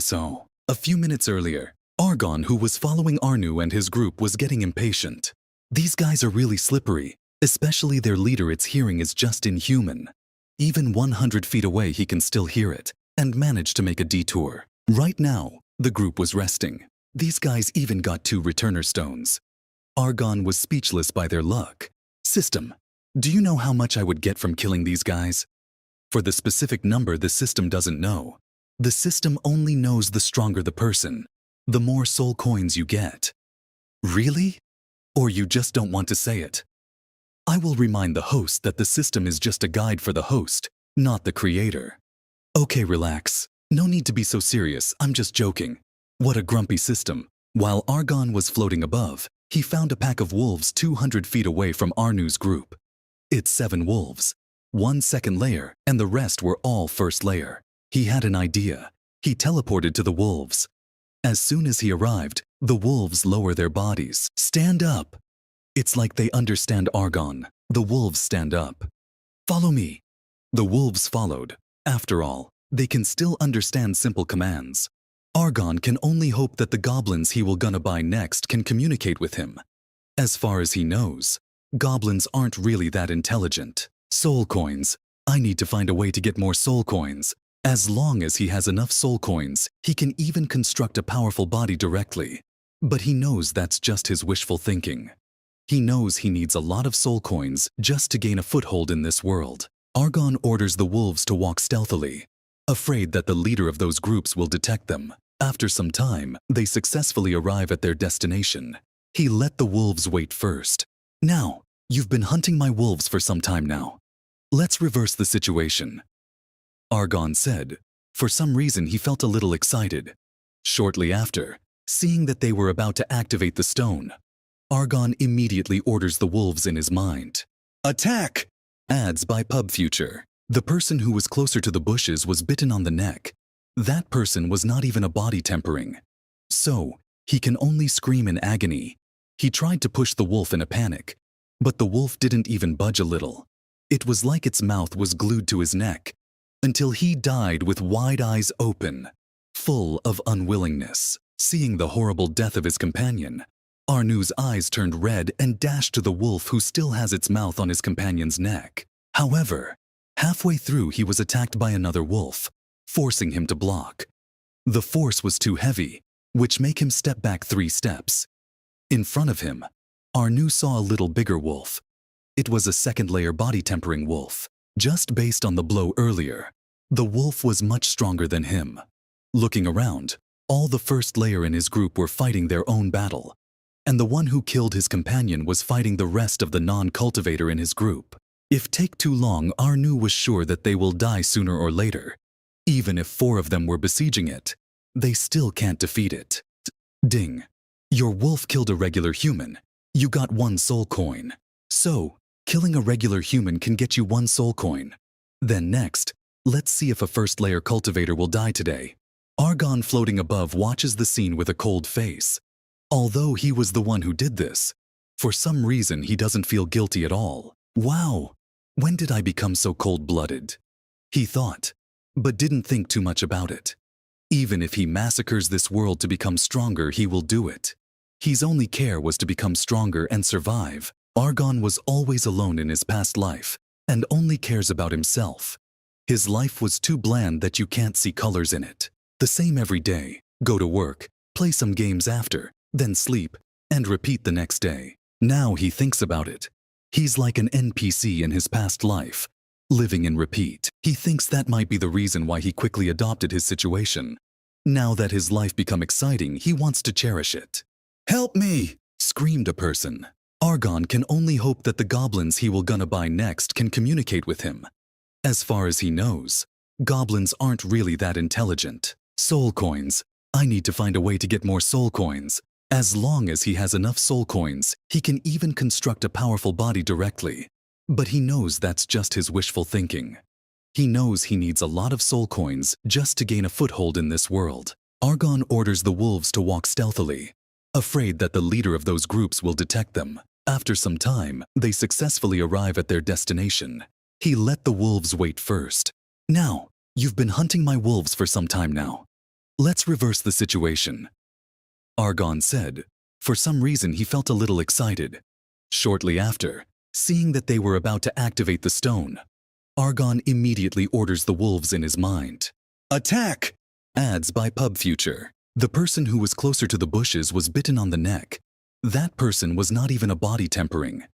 So, a few minutes earlier, Argon, who was following Arnu and his group, was getting impatient. These guys are really slippery, especially their leader. Its hearing is just inhuman. Even 100 feet away he can still hear it, and managed to make a detour. Right now, the group was resting. These guys even got 2 returner stones. Argon was speechless by their luck. System, do you know how much I would get from killing these guys? For the specific number, the system doesn't know. The system only knows the stronger the person, the more soul coins you get. Really? Or you just don't want to say it? I will remind the host that the system is just a guide for the host, not the creator. Okay, relax. No need to be so serious, I'm just joking. What a grumpy system. While Argon was floating above, he found a pack of wolves 200 feet away from Arnu's group. It's 7 wolves, 1 second layer, and the rest were all first layer. He had an idea. He teleported to the wolves. As soon as he arrived, the wolves lower their bodies. Stand up! It's like they understand Argon. The wolves stand up. Follow me. The wolves followed. After all, they can still understand simple commands. Argon can only hope that the goblins he will gonna buy next can communicate with him. As far as he knows, goblins aren't really that intelligent. Soul coins. I need to find a way to get more soul coins. As long as he has enough soul coins, he can even construct a powerful body directly. But he knows that's just his wishful thinking. He knows he needs a lot of soul coins just to gain a foothold in this world. Argon orders the wolves to walk stealthily, afraid that the leader of those groups will detect them. After some time, they successfully arrive at their destination. He let the wolves wait first. Now, you've been hunting my wolves for some time now. Let's reverse the situation. Argon said. For some reason, he felt a little excited. Shortly after, seeing that they were about to activate the stone, Argon immediately orders the wolves in his mind. Attack! Ads by PubFuture. The person who was closer to the bushes was bitten on the neck. That person was not even a body tempering. So, he can only scream in agony. He tried to push the wolf in a panic, but the wolf didn't even budge a little. It was like its mouth was glued to his neck, until he died with wide eyes open, full of unwillingness. Seeing the horrible death of his companion, Arnu's eyes turned red and dashed to the wolf, who still has its mouth on his companion's neck. However, halfway through he was attacked by another wolf, forcing him to block. The force was too heavy, which made him step back 3 steps. In front of him, Arnu saw a little bigger wolf. It was a second-layer body tempering wolf. Just based on the blow earlier, the wolf was much stronger than him. Looking around, all the first layer in his group were fighting their own battle, and the one who killed his companion was fighting the rest of the non-cultivator in his group. If take too long, Arnu was sure that they will die sooner or later. Even if 4 of them were besieging it, they still can't defeat it. Ding. Your wolf killed a regular human. You got 1 soul coin. So, killing a regular human can get you 1 soul coin. Then next, let's see if a first layer cultivator will die today. Argon floating above watches the scene with a cold face. Although he was the one who did this, for some reason he doesn't feel guilty at all. Wow! When did I become so cold-blooded? He thought, but didn't think too much about it. Even if he massacres this world to become stronger, he will do it. His only care was to become stronger and survive. Argon was always alone in his past life, and only cares about himself. His life was too bland that you can't see colors in it. The same every day, go to work, play some games after, then sleep, and repeat the next day. Now he thinks about it. He's like an NPC in his past life, living in repeat. He thinks that might be the reason why he quickly adopted his situation. Now that his life become exciting, he wants to cherish it. "Help me!" screamed a person. Argon can only hope that the goblins he will gonna buy next can communicate with him. As far as he knows, goblins aren't really that intelligent. Soul coins. I need to find a way to get more soul coins. As long as he has enough soul coins, he can even construct a powerful body directly. But he knows that's just his wishful thinking. He knows he needs a lot of soul coins just to gain a foothold in this world. Argon orders the wolves to walk stealthily, afraid that the leader of those groups will detect them. After some time, they successfully arrive at their destination. He let the wolves wait first. "Now, you've been hunting my wolves for some time now. Let's reverse the situation," Argon said. For some reason he felt a little excited. Shortly after, seeing that they were about to activate the stone, Argon immediately orders the wolves in his mind. "Attack!" Ads by Pub Future. The person who was closer to the bushes was bitten on the neck. That person was not even a body tempering.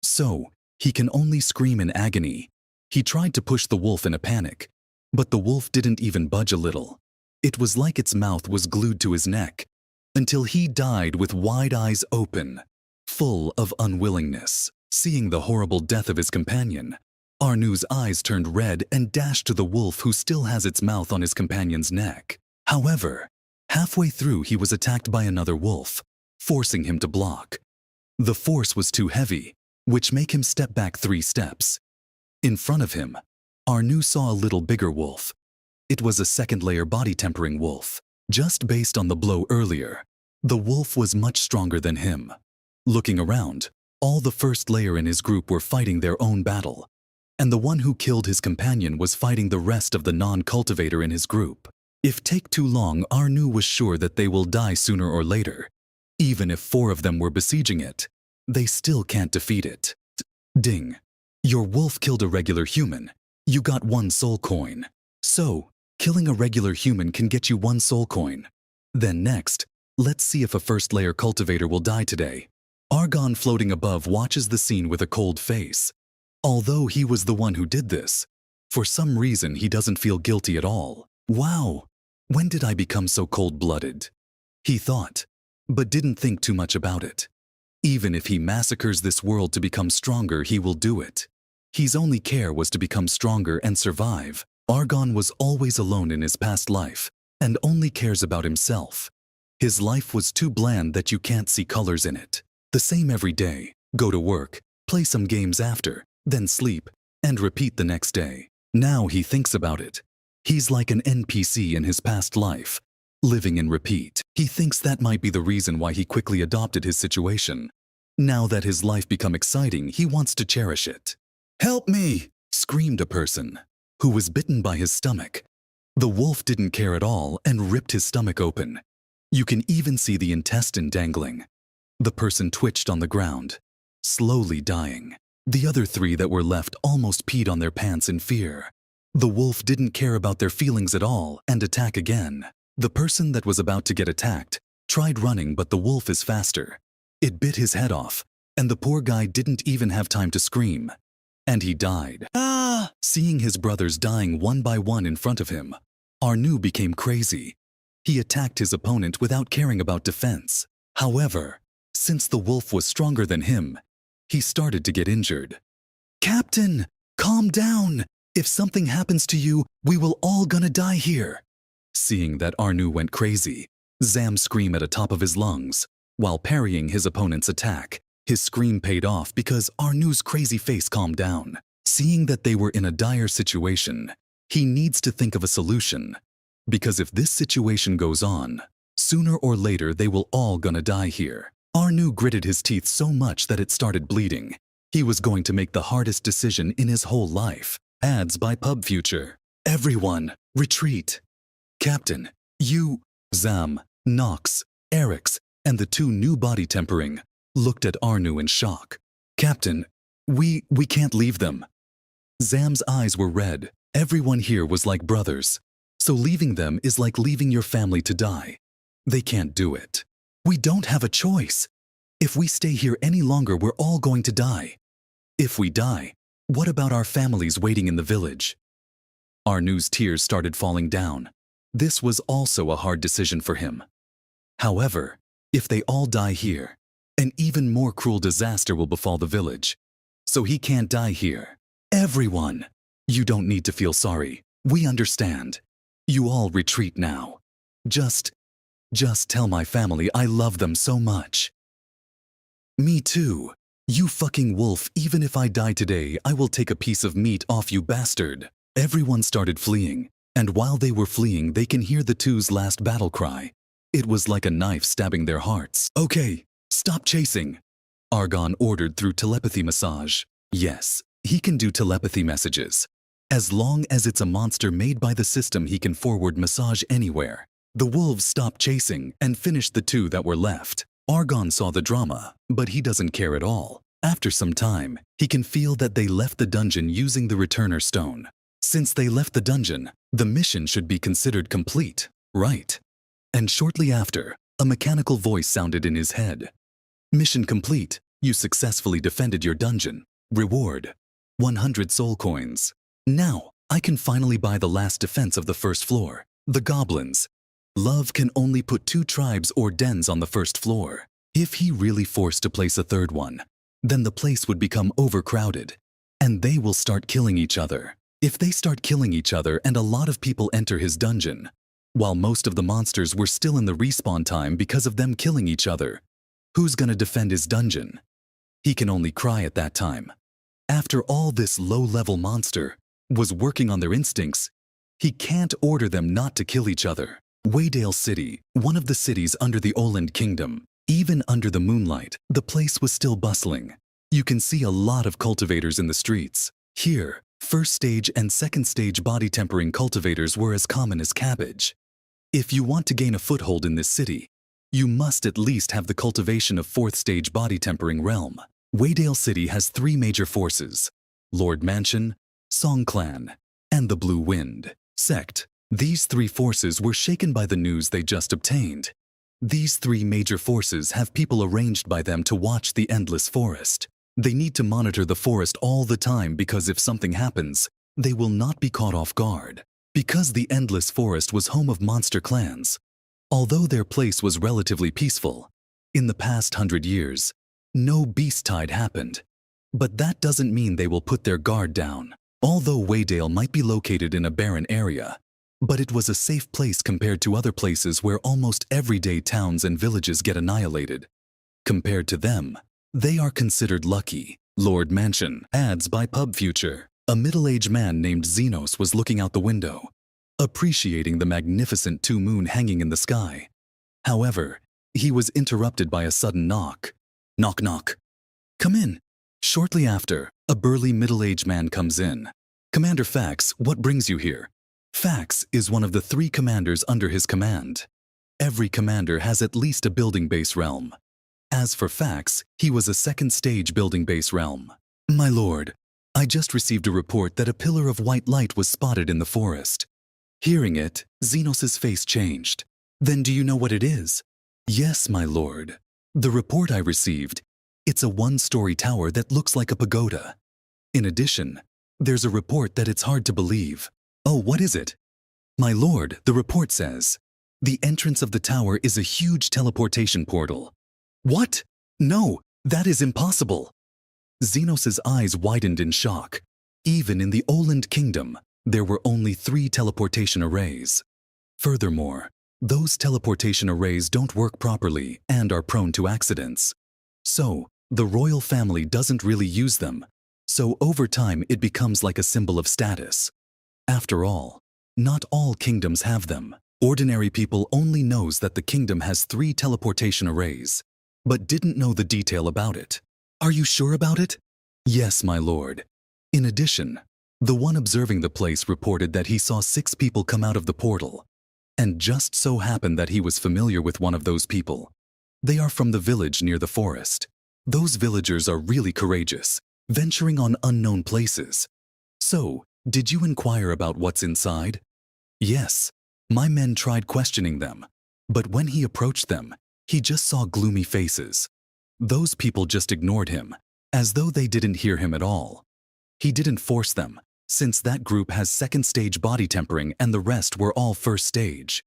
So, he can only scream in agony. He tried to push the wolf in a panic, but the wolf didn't even budge a little. It was like its mouth was glued to his neck, until he died with wide eyes open, full of unwillingness. Seeing the horrible death of his companion, Arnu's eyes turned red and dashed to the wolf who still has its mouth on his companion's neck. However, halfway through he was attacked by another wolf, forcing him to block. The force was too heavy, which made him step back 3 steps. In front of him, Arnu saw a little bigger wolf. It was a second-layer body-tempering wolf. Just based on the blow earlier, the wolf was much stronger than him. Looking around, all the first layer in his group were fighting their own battle, and the one who killed his companion was fighting the rest of the non-cultivator in his group. If take too long, Arnu was sure that they will die sooner or later. Even if 4 of them were besieging it, they still can't defeat it. Ding. Your wolf killed a regular human. You got 1 soul coin. So, killing a regular human can get you 1 soul coin. Then next, let's see if a first layer cultivator will die today. Argon floating above watches the scene with a cold face. Although he was the one who did this, for some reason he doesn't feel guilty at all. Wow! When did I become so cold-blooded? He thought, but didn't think too much about it. Even if he massacres this world to become stronger, he will do it. His only care was to become stronger and survive. Argon was always alone in his past life, and only cares about himself. His life was too bland that you can't see colors in it. The same every day, go to work, play some games after, then sleep, and repeat the next day. Now he thinks about it. He's like an NPC in his past life, living in repeat. He thinks that might be the reason why he quickly adopted his situation. Now that his life become exciting, he wants to cherish it. "Help me!" screamed a person, who was bitten by his stomach. The wolf didn't care at all and ripped his stomach open. You can even see the intestine dangling. The person twitched on the ground, slowly dying. The other 3 that were left almost peed on their pants in fear. The wolf didn't care about their feelings at all and attack again. The person that was about to get attacked tried running, but the wolf is faster. It bit his head off, and the poor guy didn't even have time to scream. And he died. Ah! Seeing his brothers dying one by one in front of him, Arnu became crazy. He attacked his opponent without caring about defense. However, since the wolf was stronger than him, he started to get injured. Captain, calm down. If something happens to you, we will all gonna die here. Seeing that Arnu went crazy, Zam screamed at the top of his lungs. While parrying his opponent's attack, his scream paid off because Arnu's crazy face calmed down. Seeing that they were in a dire situation, he needs to think of a solution. Because if this situation goes on, sooner or later they will all gonna die here. Arnu gritted his teeth so much that it started bleeding. He was going to make the hardest decision in his whole life. Ads by Pub Future. Everyone, retreat. Captain, you, Zam, Nox, Eric's, and the two new body tempering looked at Arnu in shock. Captain, we can't leave them. Zam's eyes were red. Everyone here was like brothers. So leaving them is like leaving your family to die. They can't do it. We don't have a choice. If we stay here any longer, we're all going to die. If we die, what about our families waiting in the village? Arnu's tears started falling down. This was also a hard decision for him. However, if they all die here, an even more cruel disaster will befall the village. So he can't die here. Everyone, you don't need to feel sorry. We understand. You all retreat now. Just tell my family I love them so much. Me too. You fucking wolf, even if I die today, I will take a piece of meat off you bastard. Everyone started fleeing, and while they were fleeing, they can hear the two's last battle cry. It was like a knife stabbing their hearts. Okay, stop chasing. Argon ordered through telepathy massage. Yes, he can do telepathy messages. As long as it's a monster made by the system, he can forward massage anywhere. The wolves stopped chasing and finished the two that were left. Argon saw the drama, but he doesn't care at all. After some time, he can feel that they left the dungeon using the returner stone. Since they left the dungeon, the mission should be considered complete, right? And shortly after, a mechanical voice sounded in his head. Mission complete. You successfully defended your dungeon. Reward: 100 soul coins. Now, I can finally buy the last defense of the first floor. The goblins. Love can only put 2 tribes or dens on the first floor. If he really forced to place a third one, then the place would become overcrowded, and they will start killing each other. If they start killing each other and a lot of people enter his dungeon, while most of the monsters were still in the respawn time because of them killing each other, who's gonna defend his dungeon? He can only cry at that time. After all, this low-level monster was working on their instincts. He can't order them not to kill each other. Waydale City, one of the cities under the Oland Kingdom. Even under the moonlight, the place was still bustling. You can see a lot of cultivators in the streets. Here, first stage and second stage body tempering cultivators were as common as cabbage. If you want to gain a foothold in this city, you must at least have the cultivation of fourth stage body tempering realm. Waydale City has 3 major forces: Lord Mansion, Song Clan, and the Blue Wind Sect. These 3 forces were shaken by the news they just obtained. These 3 major forces have people arranged by them to watch the endless forest. They need to monitor the forest all the time because if something happens, they will not be caught off guard. Because the endless forest was home of monster clans, although their place was relatively peaceful, in the past 100 years, no beast tide happened. But that doesn't mean they will put their guard down. Although Waydale might be located in a barren area, but it was a safe place compared to other places where almost everyday towns and villages get annihilated. Compared to them, they are considered lucky. Lord Mansion. Ads by Pub Future. A middle-aged man named Xenos was looking out the window, appreciating the magnificent 2 moon hanging in the sky. However, he was interrupted by a sudden knock. Knock, knock. Come in. Shortly after, a burly middle-aged man comes in. Commander Fax, what brings you here? Fax is one of the 3 commanders under his command. Every commander has at least a building base realm. As for Fax, he was a second stage building base realm. My lord, I just received a report that a pillar of white light was spotted in the forest. Hearing it, Xenos' face changed. Then do you know what it is? Yes, my lord. The report I received, it's a 1-story tower that looks like a pagoda. In addition, there's a report that it's hard to believe. Oh, what is it? My lord, the report says, the entrance of the tower is a huge teleportation portal. What? No, that is impossible. Xenos' eyes widened in shock. Even in the Oland Kingdom, there were only 3 teleportation arrays. Furthermore, those teleportation arrays don't work properly and are prone to accidents. So, the royal family doesn't really use them. So over time it becomes like a symbol of status. After all, not all kingdoms have them. Ordinary people only knows that the kingdom has 3 teleportation arrays, but didn't know the detail about it. Are you sure about it? Yes, my lord. In addition, the one observing the place reported that he saw 6 people come out of the portal. And just so happened that he was familiar with one of those people. They are from the village near the forest. Those villagers are really courageous, venturing on unknown places. So, did you inquire about what's inside? Yes. My men tried questioning them, but when he approached them, he just saw gloomy faces. Those people just ignored him, as though they didn't hear him at all. He didn't force them, since that group has 2nd stage body tempering and the rest were all 1st stage.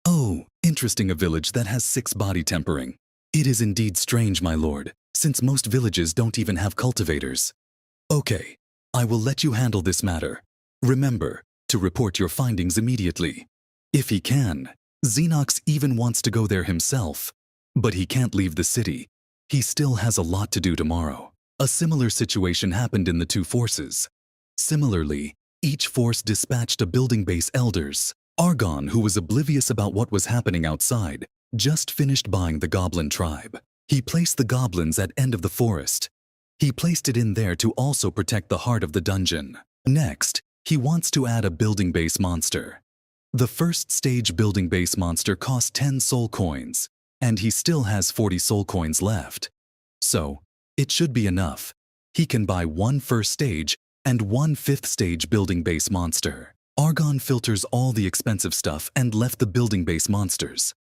Oh, interesting, a village that has 6 body tempering. It is indeed strange, my lord, since most villages don't even have cultivators. Okay, I will let you handle this matter. Remember, to report your findings immediately. If he can, Xenox even wants to go there himself. But he can't leave the city. He still has a lot to do tomorrow. A similar situation happened in the 2 forces. Similarly, each force dispatched a building base elders. Argon, who was oblivious about what was happening outside, just finished buying the goblin tribe. He placed the goblins at end of the forest. He placed it in there to also protect the heart of the dungeon. Next, he wants to add a building base monster. The 1st stage building base monster cost 10 soul coins, and he still has 40 soul coins left. So, it should be enough. He can buy 1 1st stage and 1 5th stage building base monster. Argon filters all the expensive stuff and left the building base monsters.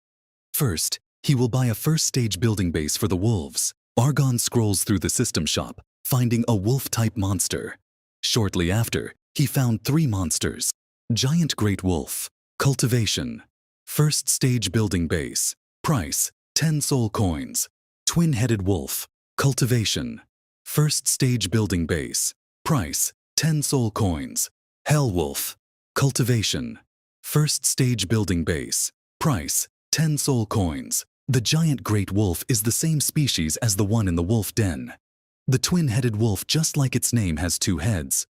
First, he will buy a 1st stage building base for the wolves. Argon scrolls through the system shop, finding a wolf-type monster. Shortly after, he found 3 monsters. Giant Great Wolf. Cultivation. 1st stage building base. Price, 10 soul coins. Twin-headed wolf. Cultivation. 1st stage building base. Price, 10 soul coins. Hell Wolf. Cultivation. 1st stage building base. Price, 10 soul coins. The giant great wolf is the same species as the one in the wolf den. The twin-headed wolf, just like its name, has 2 heads.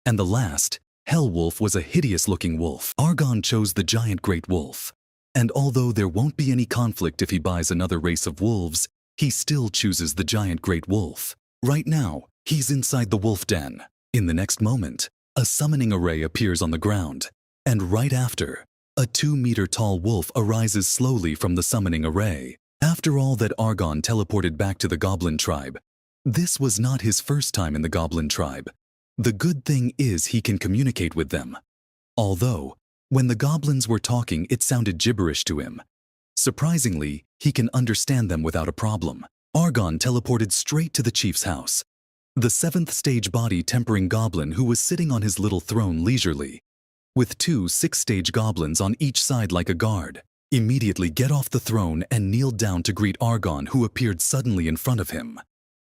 And the last, Hell Wolf, was a hideous-looking wolf. Argon chose the giant great wolf. And although there won't be any conflict if he buys another race of wolves, he still chooses the giant great wolf. Right now, he's inside the wolf den. In the next moment, a summoning array appears on the ground. And right after, a 2-meter-tall wolf arises slowly from the summoning array. After all that, Argon teleported back to the goblin tribe. This was not his first time in the goblin tribe. The good thing is he can communicate with them. Although, when the goblins were talking, it sounded gibberish to him. Surprisingly, he can understand them without a problem. Argon teleported straight to the chief's house. The 7th stage body tempering goblin who was sitting on his little throne leisurely, with 2 6th-stage goblins on each side like a guard, immediately get off the throne and kneeled down to greet Argon, who appeared suddenly in front of him.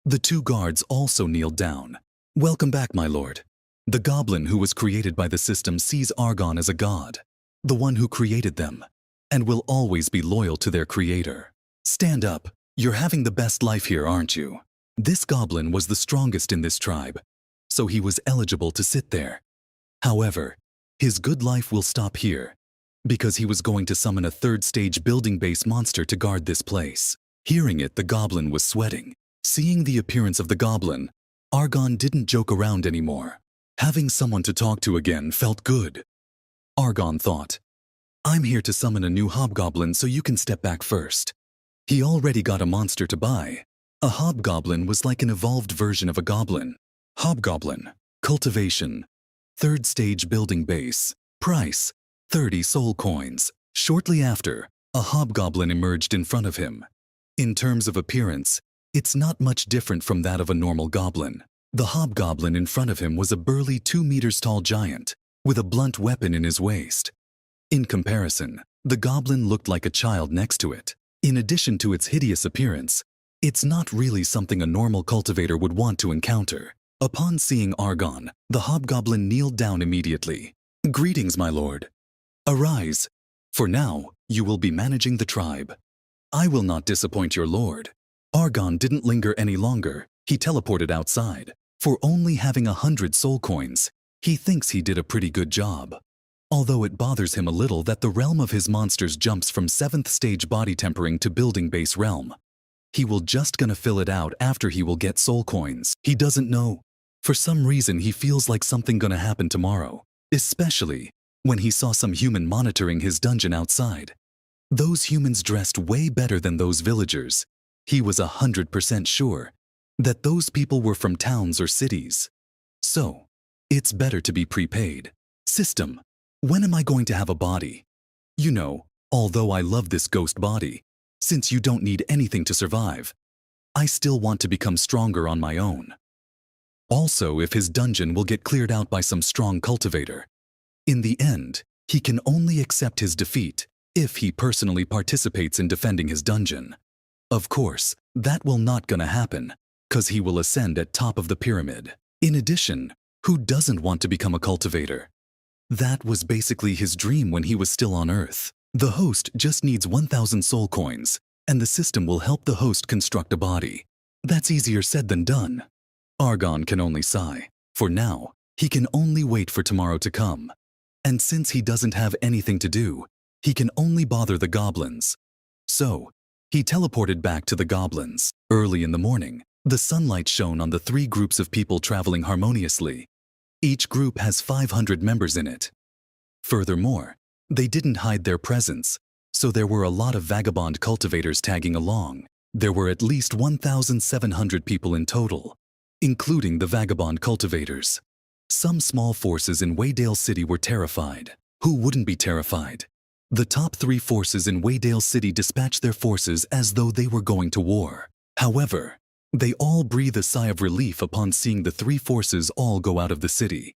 The 2 guards also kneeled down. Welcome back, my lord. The goblin who was created by the system sees Argon as a god, the one who created them, and will always be loyal to their creator. Stand up. You're having the best life here, aren't you? This goblin was the strongest in this tribe, so he was eligible to sit there. However, his good life will stop here, because he was going to summon a 3rd stage building base monster to guard this place. Hearing it, the goblin was sweating. Seeing the appearance of the goblin, Argon didn't joke around anymore. Having someone to talk to again felt good. Argon thought, I'm here to summon a new hobgoblin, so you can step back first. He already got a monster to buy. A hobgoblin was like an evolved version of a goblin. Hobgoblin. Cultivation. 3rd stage building base. Price, 30 soul coins. Shortly after, a hobgoblin emerged in front of him. In terms of appearance, it's not much different from that of a normal goblin. The hobgoblin in front of him was a burly 2 meters tall giant, with a blunt weapon in his waist. In comparison, the goblin looked like a child next to it. In addition to its hideous appearance, It's not really something a normal cultivator would want to encounter. Upon seeing Argon, the hobgoblin kneeled down immediately. "Greetings, my lord. Arise. For now, you will be managing the tribe. I will not disappoint your lord." Argon didn't linger any longer. He teleported outside. For only having 100 soul coins, he thinks he did a pretty good job. Although it bothers him a little that the realm of his monsters jumps from 7th stage body tempering to building base realm. He will just gonna fill it out after he will get soul coins. He doesn't know. For some reason he feels like something gonna happen tomorrow, especially when he saw some human monitoring his dungeon outside. Those humans dressed way better than those villagers. He was 100% sure that those people were from towns or cities. So, it's better to be prepaid. System, when am I going to have a body? You know, although I love this ghost body, since you don't need anything to survive, I still want to become stronger on my own. Also, if his dungeon will get cleared out by some strong cultivator. In the end, he can only accept his defeat if he personally participates in defending his dungeon. Of course, that will not gonna happen, cause he will ascend at top of the pyramid. In addition, who doesn't want to become a cultivator? That was basically his dream when he was still on Earth. The host just needs 1,000 soul coins, and the system will help the host construct a body. That's easier said than done. Argon can only sigh. For now, he can only wait for tomorrow to come. And since he doesn't have anything to do, he can only bother the goblins. So, he teleported back to the goblins. Early in the morning, the sunlight shone on the 3 groups of people traveling harmoniously. Each group has 500 members in it. Furthermore, they didn't hide their presence, so there were a lot of vagabond cultivators tagging along. There were at least 1,700 people in total, including the vagabond cultivators. Some small forces in Waydale City were terrified. Who wouldn't be terrified? The top 3 forces in Waydale City dispatched their forces as though they were going to war. However, they all breathe a sigh of relief upon seeing the 3 forces all go out of the city.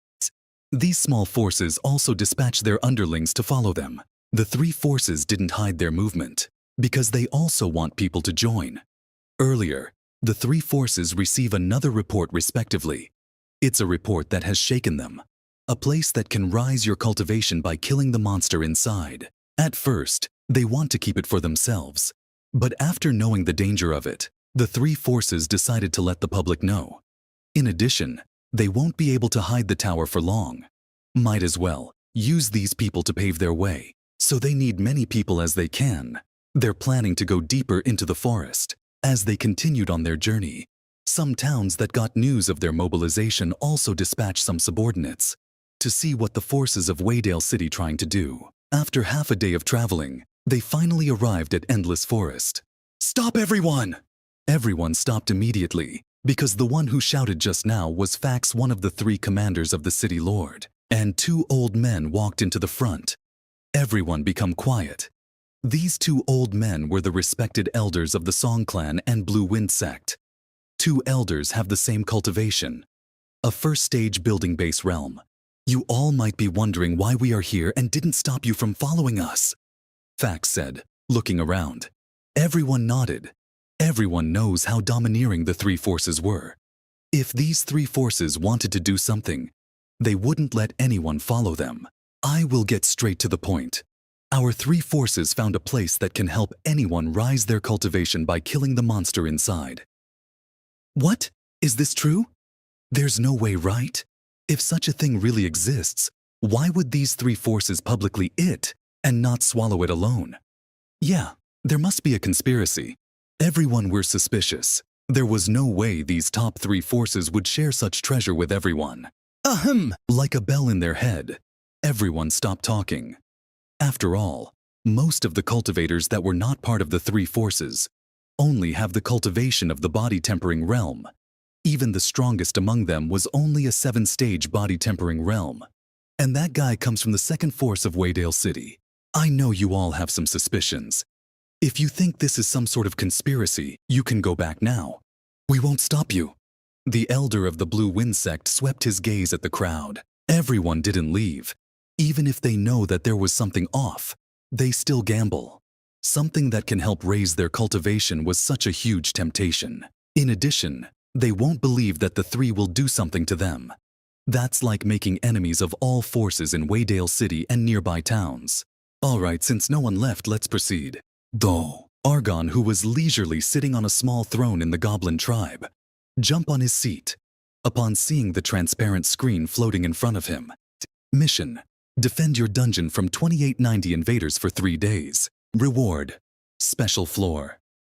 These small forces also dispatched their underlings to follow them. The 3 forces didn't hide their movement, because they also want people to join. Earlier, the 3 forces receive another report respectively. It's a report that has shaken them. A place that can rise your cultivation by killing the monster inside. At first, they want to keep it for themselves. But after knowing the danger of it, the 3 forces decided to let the public know. In addition, they won't be able to hide the tower for long. Might as well use these people to pave their way, so they need many people as they can. They're planning to go deeper into the forest. As they continued on their journey, some towns that got news of their mobilization also dispatched some subordinates to see what the forces of Waydale City trying to do. After half a day of traveling, they finally arrived at Endless Forest. "Stop, everyone!" Everyone stopped immediately, because the one who shouted just now was Fax, one of the 3 commanders of the city lord, and 2 old men walked into the front. Everyone become quiet. These 2 old men were the respected elders of the Song Clan and Blue Wind sect. 2 elders have the same cultivation, a 1st stage building base realm. "You all might be wondering why we are here and didn't stop you from following us," Fax said, looking around. Everyone nodded. Everyone knows how domineering the 3 forces were. If these 3 forces wanted to do something, they wouldn't let anyone follow them. I will get straight to the point. Our 3 forces found a place that can help anyone rise their cultivation by killing the monster inside. What? Is this true? There's no way, right? If such a thing really exists, why would these 3 forces publicly it and not swallow it alone? Yeah, there must be a conspiracy. Everyone were suspicious. There was no way these top 3 forces would share such treasure with everyone. Ahem! Like a bell in their head, everyone stopped talking. After all, most of the cultivators that were not part of the 3 forces only have the cultivation of the body tempering realm. Even the strongest among them was only a 7-stage body tempering realm. And that guy comes from the 2nd force of Waydale City. I know you all have some suspicions. If you think this is some sort of conspiracy, you can go back now. We won't stop you. The elder of the Blue Wind sect swept his gaze at the crowd. Everyone didn't leave. Even if they know that there was something off, they still gamble. Something that can help raise their cultivation was such a huge temptation. In addition, they won't believe that the three will do something to them. That's like making enemies of all forces in Waydale City and nearby towns. Alright, since no one left, let's proceed. Though, Argon, who was leisurely sitting on a small throne in the goblin tribe, jumped on his seat upon seeing the transparent screen floating in front of him. Mission: defend your dungeon from 2890 invaders for 3 days. Reward: special floor.